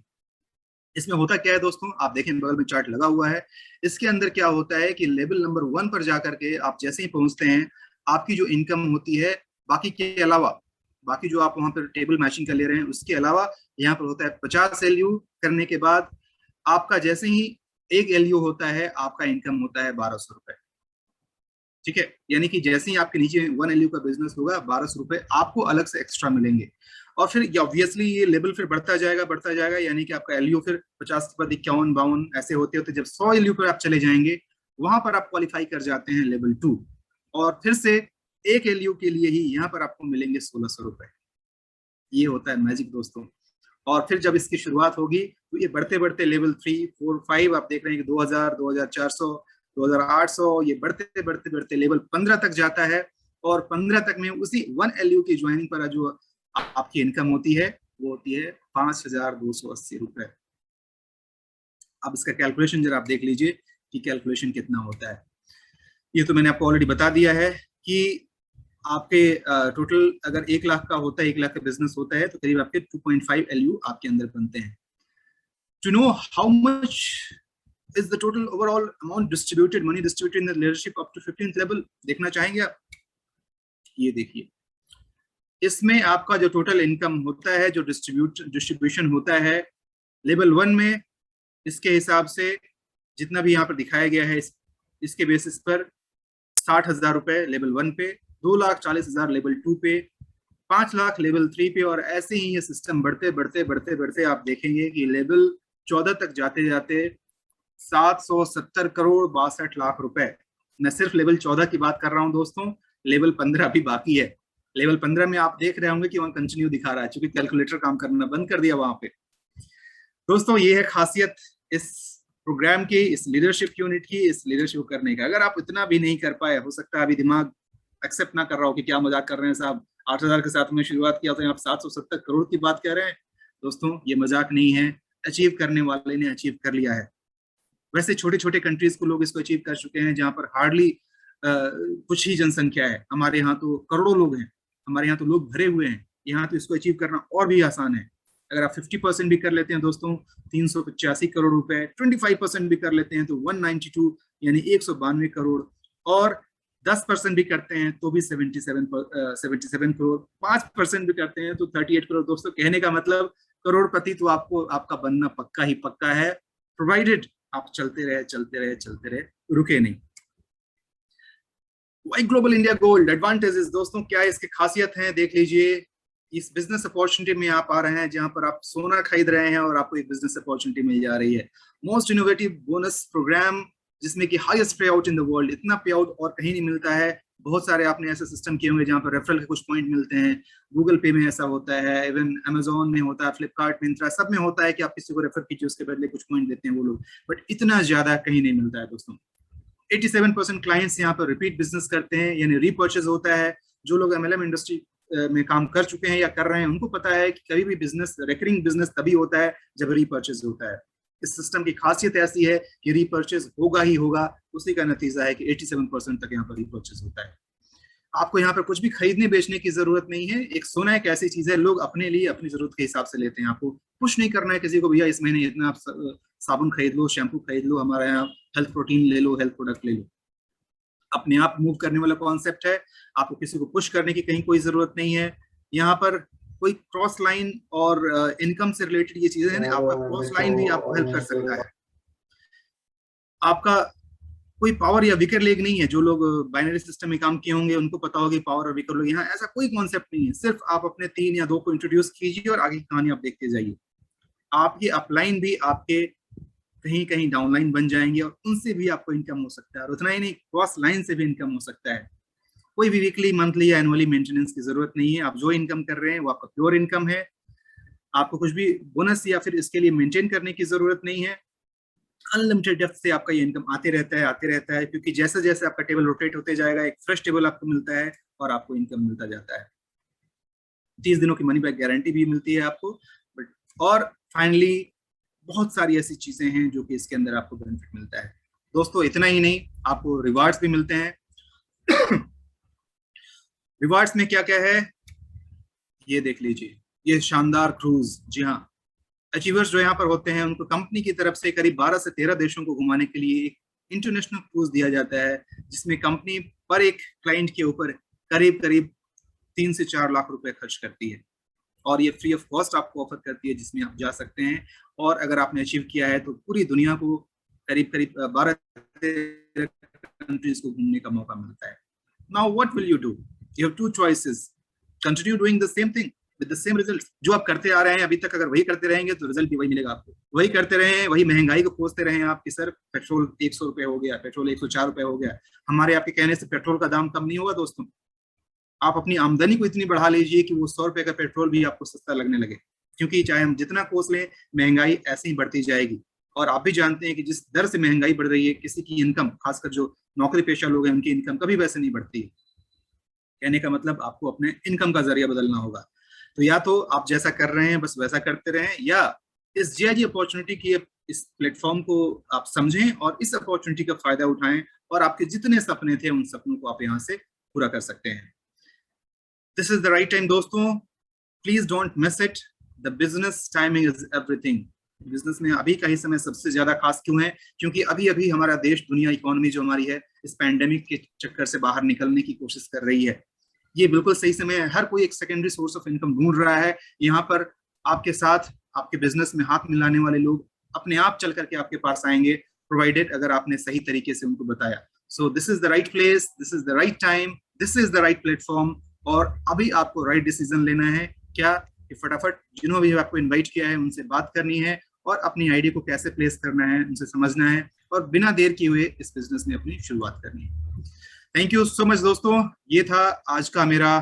इसमें होता क्या है दोस्तों, आप देखें बगल में चार्ट लगा हुआ है, इसके अंदर क्या होता है कि लेवल नंबर 1 पर जाकर के आप जैसे ही पहुंचते हैं, आपकी जो इनकम होती है बाकी के अलावा, बाकी जो आप वहां पर टेबल मैचिंग कर ले रहे हैं उसके अलावा, यहाँ पर होता है 50 LU करने के बाद आपका जैसे ही 1 LU होता है, आपका इनकम होता है 1,200 रुपए। ठीक है, यानी कि जैसे ही आपके नीचे 1 LU का बिजनेस होगा, 1,200 रुपए आपको अलग से एक्स्ट्रा मिलेंगे। और फिर ऑब्वियसली ये लेवल फिर बढ़ता जाएगा, यानी कि आपका LU फिर 50 के बाद 51, 52 ऐसे होते होते जब 100 LU पर आप चले जाएंगे, वहां पर आप क्वालिफाई कर जाते हैं लेवल 2, और फिर से 1 LU के लिए ही यहाँ पर आपको मिलेंगे 1,600 रुपए। ये होता है मैजिक दोस्तों। और फिर जब इसकी शुरुआत होगी तो ये बढ़ते बढ़ते लेवल 3, 4, 5 आप देख रहे हैं कि 2,000, 2,400, 2,800, ये बढ़ते बढ़ते बढ़ते लेवल 15 तक जाता है, और 15 तक में उसी 1 LU की ज्वाइनिंग पर जो आपकी इनकम होती है वो होती है 5,280 रुपए। अब इसका कैलकुलेशन जरा आप देख लीजिए कि कैलकुलेशन कितना होता है। ये तो मैंने आपको ऑलरेडी बता दिया है कि आपके टोटल अगर 1 लाख का होता है, 1 लाख का बिजनेस होता है, तो करीब आपके 2.5 LU आपके अंदर बनते हैं। To know how much is the total overall amount distributed, money distributed in the leadership up to 15th level, देखना चाहेंगे आप? ये देखिए, इसमें आपका जो टोटल इनकम होता है, जो डिस्ट्रीब्यूशन होता है लेवल 1 में, इसके हिसाब से जितना भी यहाँ पर दिखाया गया है, इसके बेसिस पर 60,000 रुपए लेवल 1 पे, 2,40,000 लेवल 2 पे, 5 लाख लेवल 3 पे, और ऐसे ही ये सिस्टम बढ़ते बढ़ते बढ़ते बढ़ते आप देखेंगे कि लेवल 14 तक जाते जाते 770 करोड़ 62 लाख रुपए। मैं सिर्फ लेवल 14 की बात कर रहा हूं दोस्तों, लेवल 15 भी बाकी है। लेवल 15 में आप देख रहे होंगे कि वहां कंटिन्यू दिखा रहा है, क्योंकि कैलकुलेटर काम करना बंद कर दिया वहां पे। दोस्तों ये है खासियत इस प्रोग्राम की, इस लीडरशिप यूनिट की, इस लीडरशिप करने का। अगर आप इतना भी नहीं कर पाए, हो सकता है अभी दिमाग एक्सेप्ट ना कर रहा हो कि क्या मजाक कर रहे हैं साहब, 8,000 के साथ में शुरुआत किया तो आप 770 करोड़ की बात कह रहे हैं। दोस्तों ये मजाक नहीं है, अचीव करने वाले ने अचीव कर लिया है। वैसे छोटे छोटे कंट्रीज को लोग इसको अचीव कर चुके हैं जहां पर हार्डली कुछ ही जनसंख्या है। हमारे यहाँ तो करोड़ों लोग हैं, हमारे यहाँ तो लोग भरे हुए हैं। यहाँ तो इसको अचीव करना और भी आसान है। अगर आप 50% भी कर लेते हैं दोस्तों, 385 करोड़ रुपए, 25% भी कर लेते हैं तो 192 यानी 192 करोड़, और 10% भी करते हैं तो भी 77 करोड़, 5% भी करते हैं तो 38 करोड़। दोस्तों कहने का मतलब करोड़पति तो आपको आपका बनना पक्का ही पक्का है, प्रोवाइडेड आप चलते रहे चलते रहे चलते रहे, रुके नहीं। Why global India gold advantages, दोस्तों क्या इसकी खासियत है देख लीजिए। इस बिजनेस अपॉर्चुनिटी में आप आ रहे हैं जहां पर आप सोना खरीद रहे हैं और आपको एक बिजनेस अपॉर्चुनिटी मिल जा रही है। मोस्ट इनोवेटिव बोनस प्रोग्राम जिसमें कि हाईएस्ट पे आउट इन द वर्ल्ड, इतना पे आउट और कहीं नहीं मिलता है। बहुत सारे आपने ऐसे सिस्टम किए होंगे जहां पर रेफरल के कुछ पॉइंट मिलते हैं, गूगल पे में ऐसा होता है, इवन अमेजोन में होता है, फ्लिपकार्ट, मिंत्रा, सब में होता है कि आप किसी को रेफर कीजिए उसके बदले कुछ पॉइंट देते हैं वो लोग, बट इतना ज्यादा कहीं नहीं मिलता है दोस्तों। 87% क्लाइंट्स यहाँ पर रिपीट बिजनेस करते हैं, यानी रीपर्चेज होता है। जो लोग एमएलएम इंडस्ट्री में काम कर चुके हैं या कर रहे हैं उनको पता है कि कभी भी बिजनेस, रेकरिंग बिजनेस तभी होता है जब रीपर्चेज होता है। इस सिस्टम की खासियत ऐसी है कि रीपर्चेज होगा ही होगा, उसी का नतीजा है कि 87% तक यहाँ पर रीपर्चेज होता है। आपको यहाँ पर कुछ भी खरीदने बेचने की जरूरत नहीं है। एक सोना एक ऐसी चीज है, लोग अपने लिए अपनी जरूरत के हिसाब से लेते हैं। आपको पुश नहीं करना है किसी को, भैया इस महीने इतना आप साबुन खरीद लो, शैम्पू खरीद लो, हमारे यहाँ हेल्थ प्रोटीन ले लो, हेल्थ प्रोडक्ट ले लो। अपने आप मूव करने वाला कॉन्सेप्ट है, आपको किसी को पुश करने की कहीं कोई जरूरत नहीं है। यहाँ पर कोई क्रॉस लाइन और इनकम से रिलेटेड ये चीजें हैं, आपका क्रॉस लाइन भी आपको हेल्प कर सकता है। आपका कोई पावर या वीकर लेग नहीं है। जो लोग बाइनरी सिस्टम में काम किए होंगे उनको पता होगी पावर और वीकर लेग, यहाँ ऐसा कोई कॉन्सेप्ट नहीं है। सिर्फ आप अपने 3 या 2 को इंट्रोड्यूस कीजिए और आगे की कहानी आप देखते जाइए। आपकी अपलाइन भी आपके कहीं कहीं डाउनलाइन बन जाएंगे और उनसे भी आपको इनकम हो सकता है, और उतना ही नहीं, क्रॉस लाइन से भी इनकम हो सकता है। कोई भी वीकली, मंथली या एनुअली मेंटेनेंस की जरूरत नहीं है। आप जो इनकम कर रहे हैं वो आपका प्योर इनकम है। आपको कुछ भी बोनस या फिर इसके लिए मेंटेन करने की जरूरत नहीं है। अनलिमिटेड डेप्थ से आपका ये इनकम आते रहता है, क्योंकि जैसे जैसे आपका टेबल रोटेट होते जाएगा एक फ्रेश टेबल आपको मिलता है और आपको इनकम मिलता जाता है। 30 दिनों की मनी बैक गारंटी भी मिलती है आपको। बट और फाइनली बहुत सारी ऐसी चीजें हैं जो कि इसके अंदर आपको बेनिफिट मिलता है। दोस्तों इतना ही नहीं, आपको रिवार्ड्स भी मिलते हैं। रिवार्ड्स में क्या क्या है ये देख लीजिए। ये शानदार क्रूज, जी हाँ, अचीवर्स जो यहाँ पर होते हैं उनको कंपनी की तरफ से करीब 12 से 13 देशों को घुमाने के लिए एक इंटरनेशनल क्रूज दिया जाता है, जिसमें कंपनी पर एक क्लाइंट के ऊपर करीब करीब 3 से 4 लाख रुपए खर्च करती है, और ये फ्री ऑफ कॉस्ट आपको ऑफर करती है, जिसमें आप जा सकते हैं। और अगर आपने अचीव किया है तो पूरी दुनिया को करीब करीब 12 कंट्रीज को घूमने का मौका मिलता है। Now what will you do? You have 2 choices, continue doing the same thing with the same result. जो आप करते आ रहे हैं अभी तक, अगर वही करते रहेंगे तो रिजल्ट भी वही मिलेगा आपको। वही करते रहे, वही महंगाई को कोसते रहे आप कि सर पेट्रोल 100 रुपए हो गया, पेट्रोल 104 रुपए हो गया। हमारे आपके कहने से पेट्रोल का दाम कम नहीं होगा दोस्तों। आप अपनी आमदनी को इतनी बढ़ा लीजिए कि वो 100 रुपए का पेट्रोल भी आपको सस्ता लगने लगे, क्योंकि चाहे हम जितना कोस लें महंगाई ऐसे ही बढ़ती जाएगी। और आप भी जानते हैं कि जिस दर से महंगाई बढ़ रही है, किसी की इनकम, खासकर जो नौकरी पेशा लोग हैं, उनकी इनकम कभी वैसे नहीं बढ़ती है। कहने का मतलब आपको अपने इनकम का जरिया बदलना होगा। तो या तो आप जैसा कर रहे हैं बस वैसा करते रहें, या इस जीआईजी अपॉर्चुनिटी की, इस प्लेटफॉर्म को आप समझें और इस अपॉर्चुनिटी का फायदा उठाएं, और आपके जितने सपने थे उन सपनों को आप यहाँ से पूरा कर सकते हैं। This is the right time दोस्तों, please don't miss it. The business timing is everything. Business में अभी का ही समय सबसे ज्यादा खास क्यों है? क्योंकि अभी अभी हमारा देश, दुनिया, इकोनॉमी जो हमारी है, इस पैंडेमिक के चक्कर से बाहर निकलने की कोशिश कर रही है। ये बिल्कुल सही समय है। हर कोई एक सेकेंडरी सोर्स ऑफ इनकम ढूंढ रहा है। यहाँ पर आपके साथ, आपके बिजनेस में हाथ मिलाने वाले लोग अपने आप चल करके आपके पास आएंगे, प्रोवाइडेड अगर आपने सही तरीके से उनको बताया। So this is the right place, this is the right time, this is the right platform. और अभी आपको राइट डिसीजन लेना है। क्या कि फटाफट जिन्होंने भी आपको इन्वाइट किया है उनसे बात करनी है, और अपनी आइडिया को कैसे प्लेस करना है उनसे समझना है, और बिना देर किए हुए इस बिजनेस में अपनी शुरुआत करनी है। थैंक यू सो मच दोस्तों। ये था आज का मेरा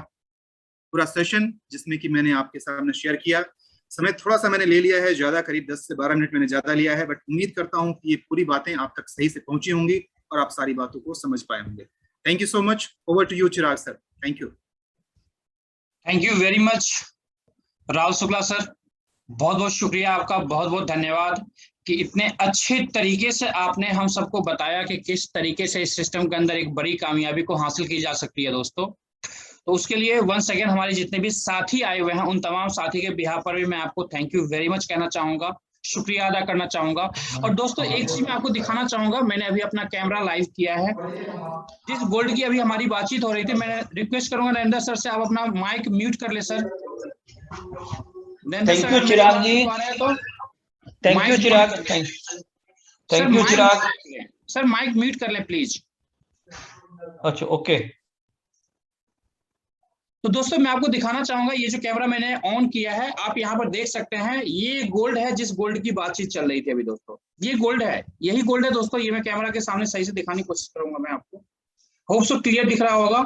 पूरा सेशन, जिसमें कि मैंने आपके सामने शेयर किया। समय थोड़ा सा मैंने ले लिया है, ज्यादा करीब 10 से 12 मिनट मैंने ज्यादा लिया है, बट उम्मीद करता हूँ कि ये पूरी बातें आप तक सही से पहुंची होंगी और आप सारी बातों को समझ पाए होंगे। Thank you so much. Over to you Chirag sir. Thank you. Thank you very much Rahul Shukla sir, बहुत बहुत शुक्रिया आपका, बहुत बहुत धन्यवाद कि इतने अच्छे तरीके से आपने हम सबको बताया कि किस तरीके से इस सिस्टम के अंदर एक बड़ी कामयाबी को हासिल की जा सकती है दोस्तों। तो उसके लिए वंस अगेन हमारे जितने भी साथी आए हुए हैं उन तमाम साथी के बिहाफ पर भी मैं आपको थैंक यू वेरी मच कहना चाहूंगा, शुक्रिया अदा करना चाहूंगा। और दोस्तों एक चीज मैं आपको दिखाना चाहूंगा, मैंने अभी अपना कैमरा लाइव किया है। जिस गोल्ड की अभी हमारी बातचीत हो रही थी, मैं रिक्वेस्ट करूंगा नरेंद्र सर से आप अपना माइक म्यूट कर ले sir. Narendra sir thank you अगर मेरी चिराग बात जी, सुन पा रहे हैं तो thank you mic Chirag, mute कर लें। Thank you Chirag. Sir mic mute कर ले प्लीज। अच्छा ओके। तो दोस्तों मैं आपको दिखाना चाहूंगा, ये जो कैमरा मैंने ऑन किया है आप यहाँ पर देख सकते हैं, ये गोल्ड है जिस गोल्ड की बातचीत चल रही थी अभी दोस्तों। ये गोल्ड है, यही गोल्ड है दोस्तों। ये मैं कैमरा के सामने सही से दिखाने की कोशिश करूंगा मैं आपको। होप सो क्लियर दिख रहा होगा।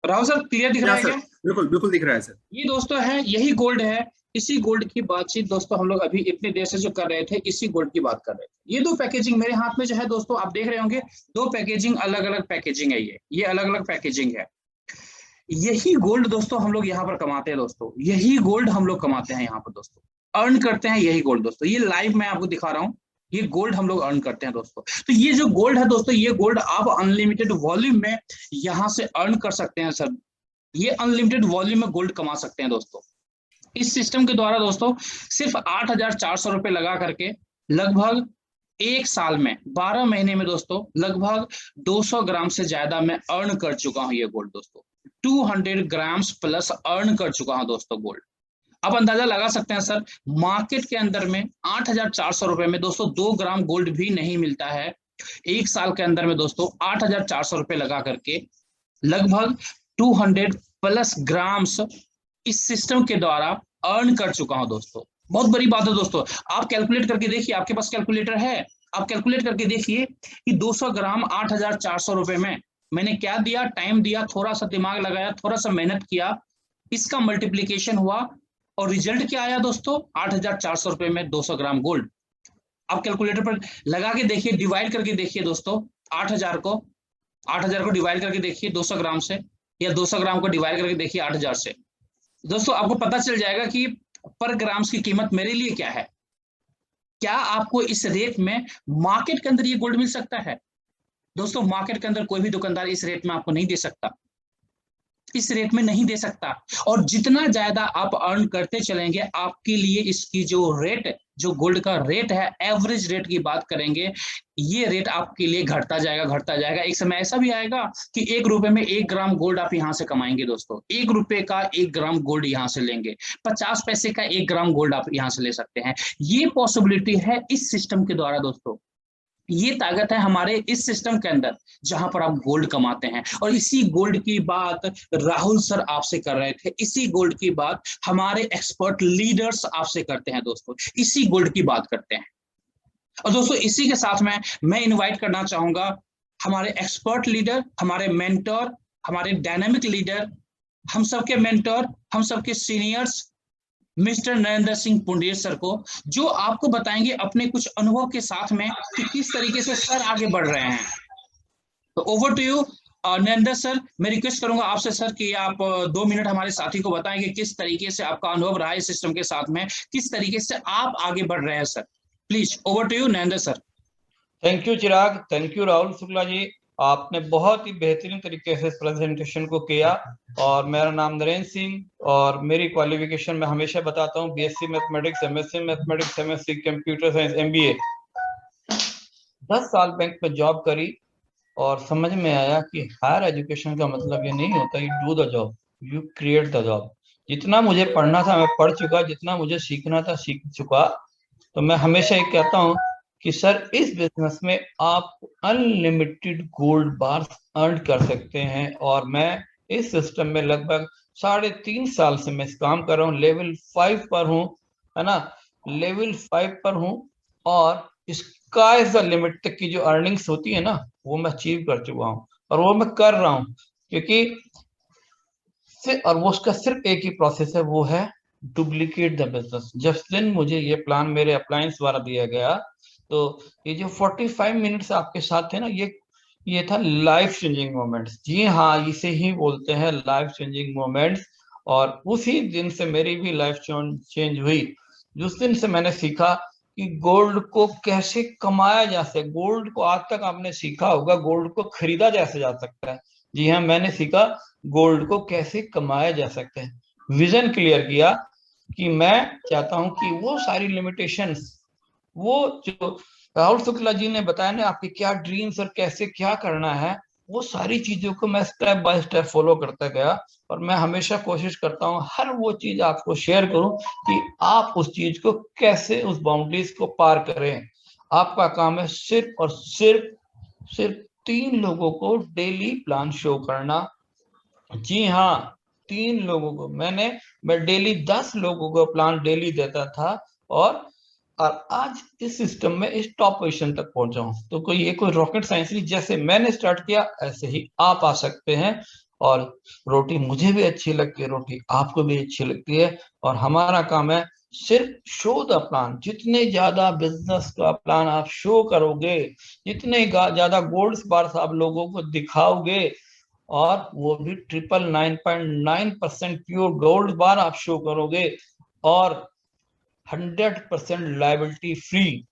राहुल सर क्लियर दिख रहा है क्या? बिल्कुल बिल्कुल दिख रहा है सर। ये दोस्तों है, यही गोल्ड है। इसी गोल्ड की बातचीत दोस्तों हम लोग अभी इतने देर से जो कर रहे थे, इसी गोल्ड की बात कर रहे थे। ये दो पैकेजिंग मेरे हाथ में जो है दोस्तों, आप देख रहे होंगे, दो पैकेजिंग अलग अलग पैकेजिंग है। ये अलग अलग पैकेजिंग है। यही गोल्ड दोस्तों हम लोग यहाँ पर कमाते हैं दोस्तों, यही गोल्ड हम लोग कमाते हैं यहाँ पर दोस्तों, अर्न करते हैं यही गोल्ड दोस्तों। ये लाइव मैं आपको दिखा रहा हूँ, ये गोल्ड हम लोग अर्न करते हैं दोस्तों। तो ये जो गोल्ड है दोस्तों, ये गोल्ड आप अनलिमिटेड वॉल्यूम में यहाँ से अर्न कर सकते हैं सर। ये अनलिमिटेड वॉल्यूम में गोल्ड कमा सकते हैं दोस्तों इस सिस्टम के द्वारा दोस्तों। सिर्फ 8,400 रुपए लगा करके लगभग एक साल में 12 महीने में दोस्तों लगभग 200 ग्राम से ज्यादा मैं अर्न कर चुका हूं ये गोल्ड दोस्तों। 200 ग्राम्स प्लस अर्न कर चुका हूं दोस्तों गोल्ड। आप अंदाजा लगा सकते हैं सर, मार्केट के अंदर में 8,400 रुपए में दोस्तों 2 ग्राम गोल्ड भी नहीं मिलता है। एक साल के अंदर में दोस्तों 8,400 रुपए लगा करके लगभग 200 प्लस ग्राम्स इस सिस्टम के द्वारा अर्न कर चुका हूं दोस्तों। बहुत बड़ी बात है दोस्तों। आप कैलकुलेट करके देखिए, आपके पास कैलकुलेटर है, आप कैलकुलेट करके देखिए कि 200 ग्राम 8,400 रुपए में मैंने क्या दिया, टाइम दिया, थोड़ा सा दिमाग लगाया, थोड़ा सा मेहनत किया, इसका मल्टीप्लीकेशन हुआ और रिजल्ट क्या आया दोस्तों, 8,400 रुपए में 200 ग्राम गोल्ड। आप कैलकुलेटर पर लगा के देखिए, डिवाइड करके देखिए दोस्तों, 8,000 को डिवाइड करके देखिए 200 ग्राम से, या 200 ग्राम को डिवाइड करके देखिए 8,000 से। दोस्तों आपको पता चल जाएगा कि पर ग्राम्स की कीमत मेरे लिए क्या है। क्या आपको इस रेट में मार्केट के अंदर ये गोल्ड मिल सकता है दोस्तों? मार्केट के अंदर कोई भी दुकानदार इस रेट में आपको नहीं दे सकता, इस रेट में नहीं दे सकता। और जितना ज्यादा आप अर्न करते चलेंगे, आपके लिए इसकी जो रेट, जो गोल्ड का रेट है, एवरेज रेट की बात करेंगे, ये रेट आपके लिए घटता जाएगा, घटता जाएगा। एक समय ऐसा भी आएगा कि 1 रुपए में 1 ग्राम गोल्ड आप यहां से कमाएंगे दोस्तों। 1 रुपए का 1 ग्राम गोल्ड यहां से लेंगे, 50 पैसे का 1 ग्राम गोल्ड आप यहां से ले सकते हैं। ये पॉसिबिलिटी है इस सिस्टम के द्वारा दोस्तों। ये ताकत है हमारे इस सिस्टम के अंदर, जहां पर आप गोल्ड कमाते हैं। और इसी गोल्ड की बात राहुल सर आपसे कर रहे थे, इसी गोल्ड की बात हमारे एक्सपर्ट लीडर्स आपसे करते हैं दोस्तों, इसी गोल्ड की बात करते हैं। और दोस्तों इसी के साथ में मैं इनवाइट करना चाहूंगा हमारे एक्सपर्ट लीडर, हमारे मेंटर, हमारे डायनामिक लीडर, हम सबके मेंटर, हम सबके seniors, mister Narendra Singh Pundir sir को, जो आपको बताएंगे अपने कुछ अनुभव के साथ में कि किस तरीके से सर आगे बढ़ रहे हैं। तो over to you Narendra sir. मैं रिक्वेस्ट करूंगा आपसे सर कि आप 2 मिनट हमारे साथी को बताएं कि किस तरीके से आपका अनुभव रहा है सिस्टम के साथ में, किस तरीके से आप आगे बढ़ रहे हैं sir. Please over to you Narendra sir. Thank you Chirag, thank you Rahul Shukla ji, आपने बहुत ही बेहतरीन तरीके से इस प्रेजेंटेशन को किया। और मेरा नाम नरेंद्र सिंह और मेरी क्वालिफिकेशन मैं हमेशा बताता हूँ BSc mathematics, MSc mathematics, MSc computer science, MBA. 10 साल बैंक में जॉब करी और समझ में आया कि हायर एजुकेशन का मतलब ये नहीं होता you do the job, you create the job. जितना मुझे पढ़ना था मैं पढ़ चुका, जितना मुझे सीखना था सीख चुका। तो मैं हमेशा ये कहता हूँ कि सर इस बिजनेस में आप अनलिमिटेड गोल्ड बार्स अर्न कर सकते हैं। और मैं इस सिस्टम में लगभग 3.5 साल से मैं इस काम कर रहा हूँ। लेवल 5 पर हूँ, है ना, लेवल 5 पर हूँ। और स्काई इज द लिमिट तक की जो अर्निंग्स होती है ना, वो मैं अचीव कर चुका हूँ और वो मैं कर रहा हूँ। क्योंकि और वो उसका सिर्फ एक ही प्रोसेस है, वो है डुप्लीकेट द बिजनेस। जिस दिन मुझे ये प्लान मेरे अप्लायंस द्वारा दिया गया, तो ये जो 45 मिनट्स आपके साथ थे ना, ये था लाइफ चेंजिंग मोमेंट्स। जी हाँ, इसे ही बोलते हैं लाइफ चेंजिंग मोमेंट्स। और उसी दिन से मेरी भी लाइफ चेंज हुई। जिस दिन से मैंने सीखा कि गोल्ड को कैसे कमाया जा सकता है। गोल्ड को आज तक आपने सीखा होगा गोल्ड को खरीदा कैसे जा सकता है। जी हाँ, मैंने सीखा गोल्ड को कैसे कमाया जा सकता है। विजन क्लियर किया कि मैं चाहता हूं कि वो सारी लिमिटेशंस, वो जो राहुल शुक्ला जी ने बताया ना आपके क्या ड्रीम्स और कैसे क्या करना है, वो सारी चीजों को मैं स्टेप बाय स्टेप फॉलो करता गया। और मैं हमेशा कोशिश करता हूँ हर वो चीज आपको शेयर करूं कि आप उस चीज को कैसे, उस बाउंड्रीज को पार करें। आपका काम है सिर्फ और सिर्फ 3 लोगों को डेली प्लान शो करना। जी हाँ, 3 लोगों को मैं डेली 10 लोगों को प्लान डेली देता था। और आज इस सिस्टम में इस टॉप पोजीशन तक पहुंचा हूं। तो ये कोई रॉकेट साइंस नहीं, जैसे मैंने स्टार्ट किया ऐसे ही आप आ सकते हैं। और रोटी मुझे भी अच्छी लगती है, रोटी आपको भी अच्छी लगती है। और हमारा काम है सिर्फ शो द प्लान। जितने ज्यादा बिजनेस का प्लान आप शो करोगे, जितने ज्यादा गोल्ड बार्स आप लोगों को दिखाओगे, और वो भी 999.9% प्योर गोल्ड बार आप शो करोगे, और 100% लायबिलिटी फ्री।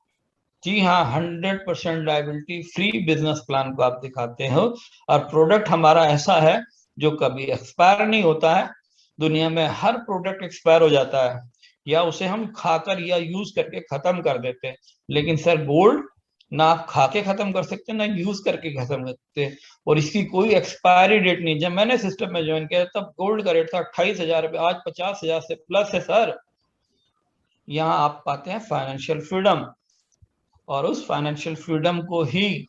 जी हाँ, 100% लायबिलिटी फ्री बिजनेस प्लान को आप दिखाते हो। और प्रोडक्ट हमारा ऐसा है जो कभी एक्सपायर नहीं होता है। दुनिया में हर प्रोडक्ट एक्सपायर हो जाता है, या उसे हम खाकर या यूज करके खत्म कर देते हैं। लेकिन सर गोल्ड ना आप खा के खत्म कर सकते, ना यूज करके खत्म कर सकते। और इसकी कोई एक्सपायरी डेट नहीं। जब मैंने सिस्टम में ज्वाइन किया तब गोल्ड का रेट था 28,000 रुपये, आज 50,000 से प्लस है सर। यहाँ आप पाते हैं फाइनेंशियल फ्रीडम, और उस फाइनेंशियल फ्रीडम को ही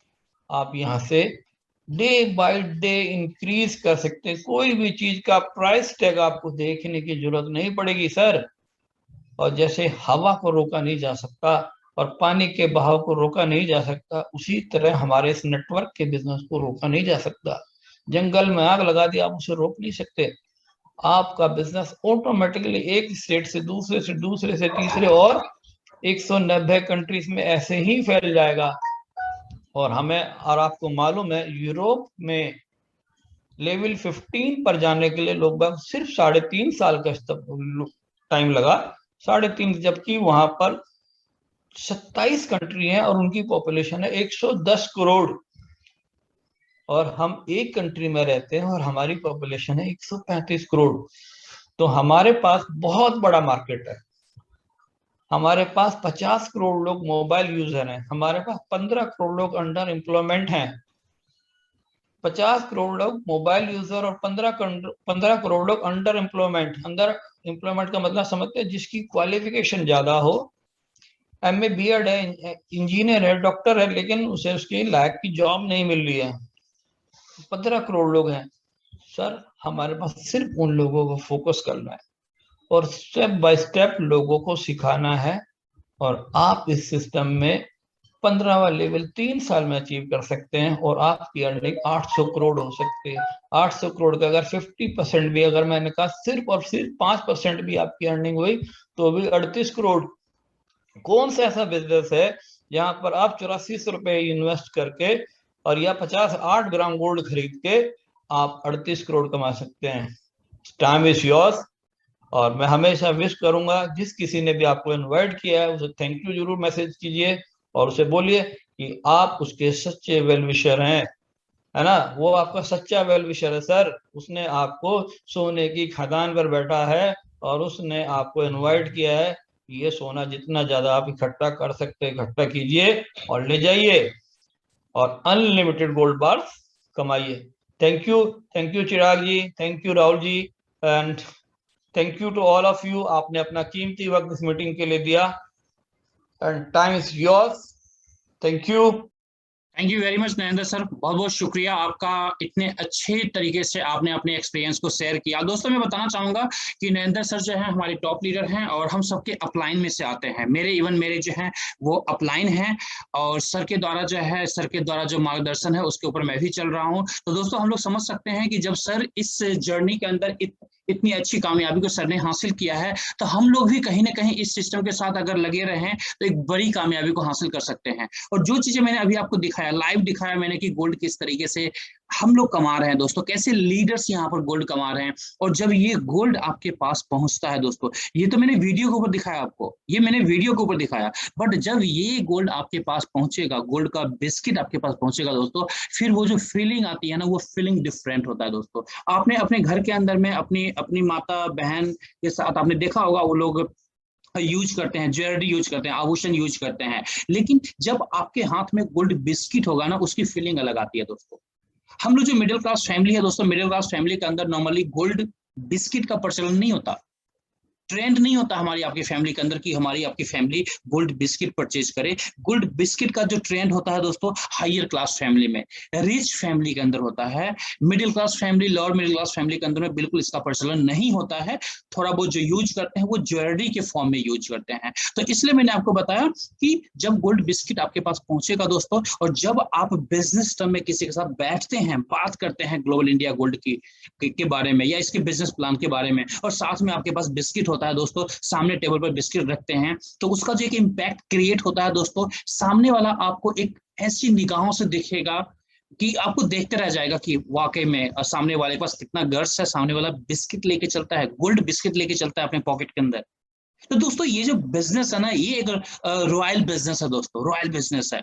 आप यहाँ से डे बाय डे इंक्रीज कर सकते हैं। कोई भी चीज का प्राइस टैग आपको देखने की जरूरत नहीं पड़ेगी सर। और जैसे हवा को रोका नहीं जा सकता और पानी के बहाव को रोका नहीं जा सकता, उसी तरह हमारे इस नेटवर्क के बिजनेस को रोका नहीं जा सकता। जंगल में आग लगा दी, आप उसे रोक नहीं सकते। आपका बिजनेस ऑटोमेटिकली एक स्टेट से दूसरे से तीसरे और 190 कंट्रीज में ऐसे ही फैल जाएगा। और आपको मालूम है यूरोप में लेवल 15 पर जाने के लिए लोग सिर्फ 3.5 साल का टाइम लगा। 3.5, जबकि वहां पर 27 कंट्री हैं और उनकी पॉपुलेशन है 110 करोड़। और हम एक कंट्री में रहते हैं और हमारी पॉपुलेशन है 135 करोड़। तो हमारे पास बहुत बड़ा मार्केट है। हमारे पास 50 करोड़ लोग मोबाइल यूजर हैं। हमारे पास 15 करोड़ लोग अंडर एम्प्लॉयमेंट हैं। 50 करोड़ लोग मोबाइल यूजर और 15 करोड़ लोग अंडर एम्प्लॉयमेंट। अंडर एम्प्लॉयमेंट का मतलब समझते हैं जिसकी क्वालिफिकेशन ज्यादा हो, MA BEd है, इंजीनियर है, डॉक्टर है, लेकिन उसे उसकी लायक की जॉब नहीं मिल रही है। 15 करोड़ लोग हैं सर। हमारे पास सिर्फ उन लोगों को फोकस करना है और स्टेप बाय स्टेप लोगों को सिखाना है। और आप इस सिस्टम में 15वां लेवल 3 साल में अचीव कर सकते हैं। और आपकी अर्निंग 800 करोड़ हो सकती है। 800 करोड़ का अगर 50% भी, अगर मैंने कहा सिर्फ और सिर्फ 5% भी आपकी अर्निंग हुई तो भी 38 करोड़। कौन सा ऐसा बिजनेस है जहां पर आप 84 रुपए इन्वेस्ट करके और या 58 ग्राम गोल्ड खरीद के आप 38 करोड़ कमा सकते हैं। Time is yours. और मैं हमेशा विश करूंगा जिस किसी ने भी आपको इनवाइट किया है उसे थैंक यू जरूर मैसेज कीजिए और उसे बोलिए कि आप उसके सच्चे वेल विशर हैं, है ना। वो आपका सच्चा वेल विशर है सर। उसने आपको सोने की खदान पर बैठा है और उसने आपको इनवाइट किया है। ये सोना जितना ज्यादा आप इकट्ठा कर सकते हैं इकट्ठा कीजिए और ले जाइए और अनलिमिटेड गोल्ड बार्स कमाइए। Thank you Chirag ji, thank you Rahul ji, and thank you to all of you. आपने अपना कीमती वक्त इस मीटिंग के लिए दिया and time is yours. Thank you very much Narendra sir, बहुत बहुत शुक्रिया आपका। इतने अच्छे तरीके से आपने अपने एक्सपीरियंस को शेयर किया। दोस्तों मैं बताना चाहूंगा कि नरेंद्र सर जो है हमारे टॉप लीडर हैं और हम सबके अपलाइन में से आते हैं। मेरे जो हैं वो अपलाइन हैं और सर के द्वारा जो मार्गदर्शन है उसके ऊपर मैं भी चल रहा हूँ। तो दोस्तों हम लोग समझ सकते हैं कि जब सर इस जर्नी के अंदर इतनी अच्छी कामयाबी को सर ने हासिल किया है, तो हम लोग भी कहीं ना कहीं इस सिस्टम के साथ अगर लगे रहें तो एक बड़ी कामयाबी को हासिल कर सकते हैं। और जो चीजें मैंने अभी आपको दिखाया, लाइव दिखाया मैंने कि गोल्ड किस तरीके से हम लोग कमा रहे हैं दोस्तों, कैसे लीडर्स यहाँ पर गोल्ड कमा रहे हैं। और जब ये गोल्ड आपके पास पहुंचता है दोस्तों, ये तो मैंने वीडियो के ऊपर दिखाया आपको, ये मैंने वीडियो के ऊपर दिखाया, बट जब ये गोल्ड आपके पास पहुंचेगा, गोल्ड का बिस्किट आपके पास पहुंचेगा दोस्तों, फिर वो जो फीलिंग आती है ना, वो फीलिंग डिफरेंट होता है दोस्तों। आपने अपने घर के अंदर में अपनी माता बहन के साथ आपने देखा होगा, वो लोग यूज करते हैं, ज्वेलरी यूज करते हैं, आभूषण यूज करते हैं, लेकिन जब आपके हाथ में गोल्ड बिस्किट होगा ना, उसकी फीलिंग अलग आती है दोस्तों। हम लोग जो मिडिल क्लास फैमिली है दोस्तों, मिडिल क्लास फैमिली के अंदर नॉर्मली गोल्ड बिस्किट का प्रचलन नहीं होता, ट्रेंड नहीं होता हमारी आपकी फैमिली के अंदर कि हमारी आपकी फैमिली गोल्ड बिस्किट परचेज करे। गोल्ड बिस्किट का जो ट्रेंड होता है दोस्तों, हायर क्लास फैमिली में, रिच फैमिली के अंदर होता है। Middle class family, lower middle class family के अंदर में बिल्कुल इसका प्रचलन नहीं होता है। थोड़ा बहुत जो यूज करते हैं वो ज्वेलरी के फॉर्म में यूज करते हैं। तो इसलिए मैंने आपको बताया कि जब गोल्ड बिस्किट आपके पास पहुंचेगा दोस्तों, और जब आप बिजनेस टर्म में किसी के साथ बैठते हैं, बात करते हैं ग्लोबल इंडिया गोल्ड के बारे में या इसके बिजनेस प्लान के बारे में, और साथ में आपके पास बिस्किट होता है दोस्तों, सामने टेबल पर बिस्किट रखते हैं, तो उसका जो एक इम्पैक्ट क्रिएट होता है दोस्तों, सामने वाला आपको एक ऐसी निगाहों से दिखेगा कि आपको देखते रह जाएगा कि वाकई में सामने वाले के पास कितना गर्स है, सामने वाला बिस्किट लेके चलता है, गोल्ड बिस्किट लेके चलता है अपने पॉकेट के अंदर। तो दोस्तों ये जो बिजनेस है ना, ये एक रॉयल बिजनेस है दोस्तों, रॉयल बिजनेस है,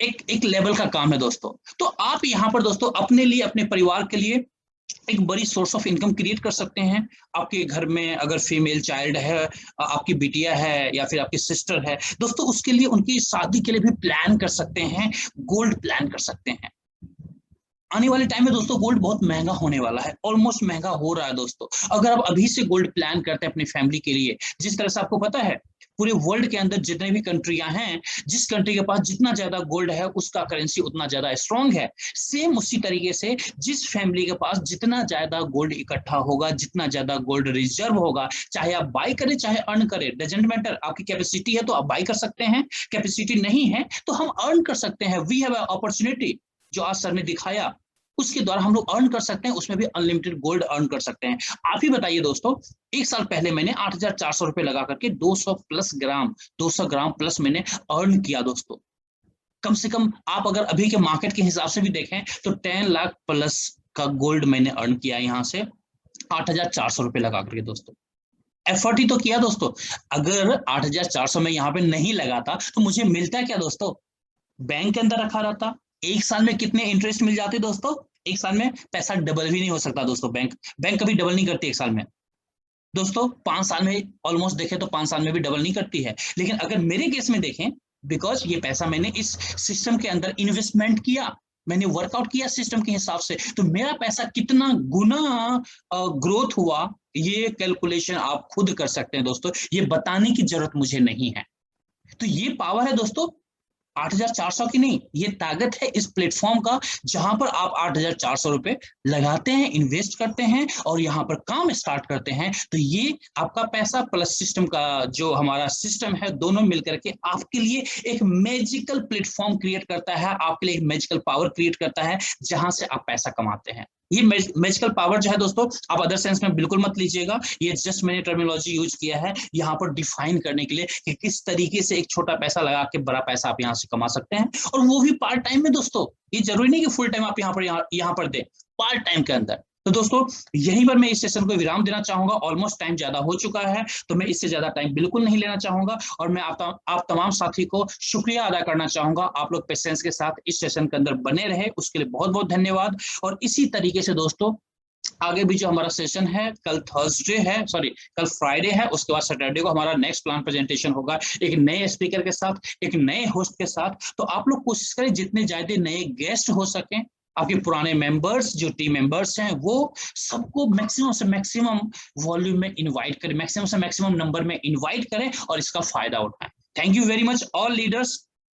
एक लेवल का काम है दोस्तों। तो आप यहाँ पर दोस्तों अपने लिए, अपने परिवार के लिए एक बड़ी सोर्स ऑफ इनकम क्रिएट कर सकते हैं। आपके घर में अगर फीमेल चाइल्ड है, आपकी बिटिया है या फिर आपकी सिस्टर है दोस्तों, उसके लिए, उनकी शादी के लिए भी प्लान कर सकते हैं, गोल्ड प्लान कर सकते हैं। आने वाले टाइम में दोस्तों गोल्ड बहुत महंगा होने वाला है, ऑलमोस्ट महंगा हो रहा है दोस्तों। अगर आप अभी से गोल्ड प्लान करते हैं अपनी फैमिली के लिए, जिस तरह से आपको पता है पूरे वर्ल्ड के अंदर जितने भी कंट्रियां हैं, जिस कंट्री के पास जितना ज्यादा गोल्ड है उसका करेंसी उतना ज्यादा स्ट्रांग है। सेम उसी तरीके से जिस फैमिली के पास जितना ज्यादा गोल्ड इकट्ठा होगा, जितना ज्यादा गोल्ड रिजर्व होगा, चाहे आप बाई करें चाहे अर्न करें, डजंट मैटर। आपकी कैपेसिटी है तो आप बाई कर सकते हैं, कैपेसिटी नहीं है तो हम अर्न कर सकते हैं। वी हैव अपॉर्चुनिटी, जो आज सर ने दिखाया उसके द्वारा हम लोग अर्न कर सकते हैं, उसमें भी अनलिमिटेड गोल्ड अर्न कर सकते हैं। आप ही बताइए दोस्तों, एक साल पहले मैंने 8,400 रुपए लगा करके 200 ग्राम प्लस मैंने अर्न किया दोस्तों। कम से कम आप अगर अभी के मार्केट के हिसाब से भी देखें तो 10 लाख प्लस का गोल्ड मैंने अर्न किया यहाँ से 8,400 रुपए लगा करके दोस्तों। एफर्ट ही तो किया दोस्तों। अगर 8,400 में यहाँ पे नहीं लगाता तो मुझे मिलता क्या दोस्तों? बैंक के अंदर रखा रहता। एक साल में कितने इंटरेस्ट मिल जाते दोस्तों? एक साल में पैसा डबल भी नहीं हो सकता दोस्तों। बैंक कभी डबल नहीं करती एक साल में दोस्तों। 5 साल में ऑलमोस्ट देखें तो 5 साल में भी डबल नहीं करती है। लेकिन अगर मेरे केस में देखें, बिकॉज ये पैसा मैंने इस सिस्टम के अंदर इन्वेस्टमेंट किया, मैंने वर्कआउट किया सिस्टम के हिसाब से, तो मेरा पैसा कितना गुना ग्रोथ हुआ ये कैलकुलेशन आप खुद कर सकते हैं दोस्तों। ये बताने की जरूरत मुझे नहीं है। तो ये पावर है दोस्तों 8,400 की नहीं, ये ताकत है इस प्लेटफॉर्म का, जहां पर आप 8,400 रुपए लगाते हैं, इन्वेस्ट करते हैं और यहां पर काम स्टार्ट करते हैं। तो ये आपका पैसा प्लस सिस्टम का जो हमारा सिस्टम है, दोनों मिलकर के आपके लिए एक मैजिकल प्लेटफॉर्म क्रिएट करता है, आपके लिए एक मैजिकल पावर क्रिएट करता है, जहां से आप पैसा कमाते हैं। ये मैजिकल पावर जो है दोस्तों, आप अदर सेंस में बिल्कुल मत लीजिएगा, ये जस्ट मैंने टर्मिनोलॉजी यूज किया है यहाँ पर डिफाइन करने के लिए कि किस तरीके से एक छोटा पैसा लगा के बड़ा पैसा आप यहाँ से कमा सकते हैं, और वो भी पार्ट टाइम में दोस्तों। ये जरूरी नहीं कि फुल टाइम आप यहाँ पर दे, पार्ट टाइम के अंदर। तो दोस्तों यहीं पर मैं इस सेशन को विराम देना चाहूंगा। ऑलमोस्ट टाइम ज्यादा हो चुका है, तो मैं इससे ज्यादा टाइम बिल्कुल नहीं लेना चाहूंगा, और मैं आप तमाम साथी को शुक्रिया अदा करना चाहूंगा। आप लोग पेशेंस के साथ इस सेशन के अंदर बने रहे, उसके लिए बहुत बहुत धन्यवाद। और इसी तरीके से दोस्तों आगे भी जो हमारा सेशन है, कल फ्राइडे है, उसके बाद सैटरडे को हमारा नेक्स्ट प्लान प्रेजेंटेशन होगा एक नए स्पीकर के साथ, एक नए होस्ट के साथ। तो आप लोग कोशिश करें जितने ज्यादा नए गेस्ट हो सकें, आपके पुराने मेंबर्स जो टीम मेंबर्स हैं वो सबको मैक्सिमम से मैक्सिमम वॉल्यूम में इनवाइट करें, मैक्सिमम से मैक्सिमम नंबर में इनवाइट करें और इसका फायदा उठाएं। Thank you very much all leaders.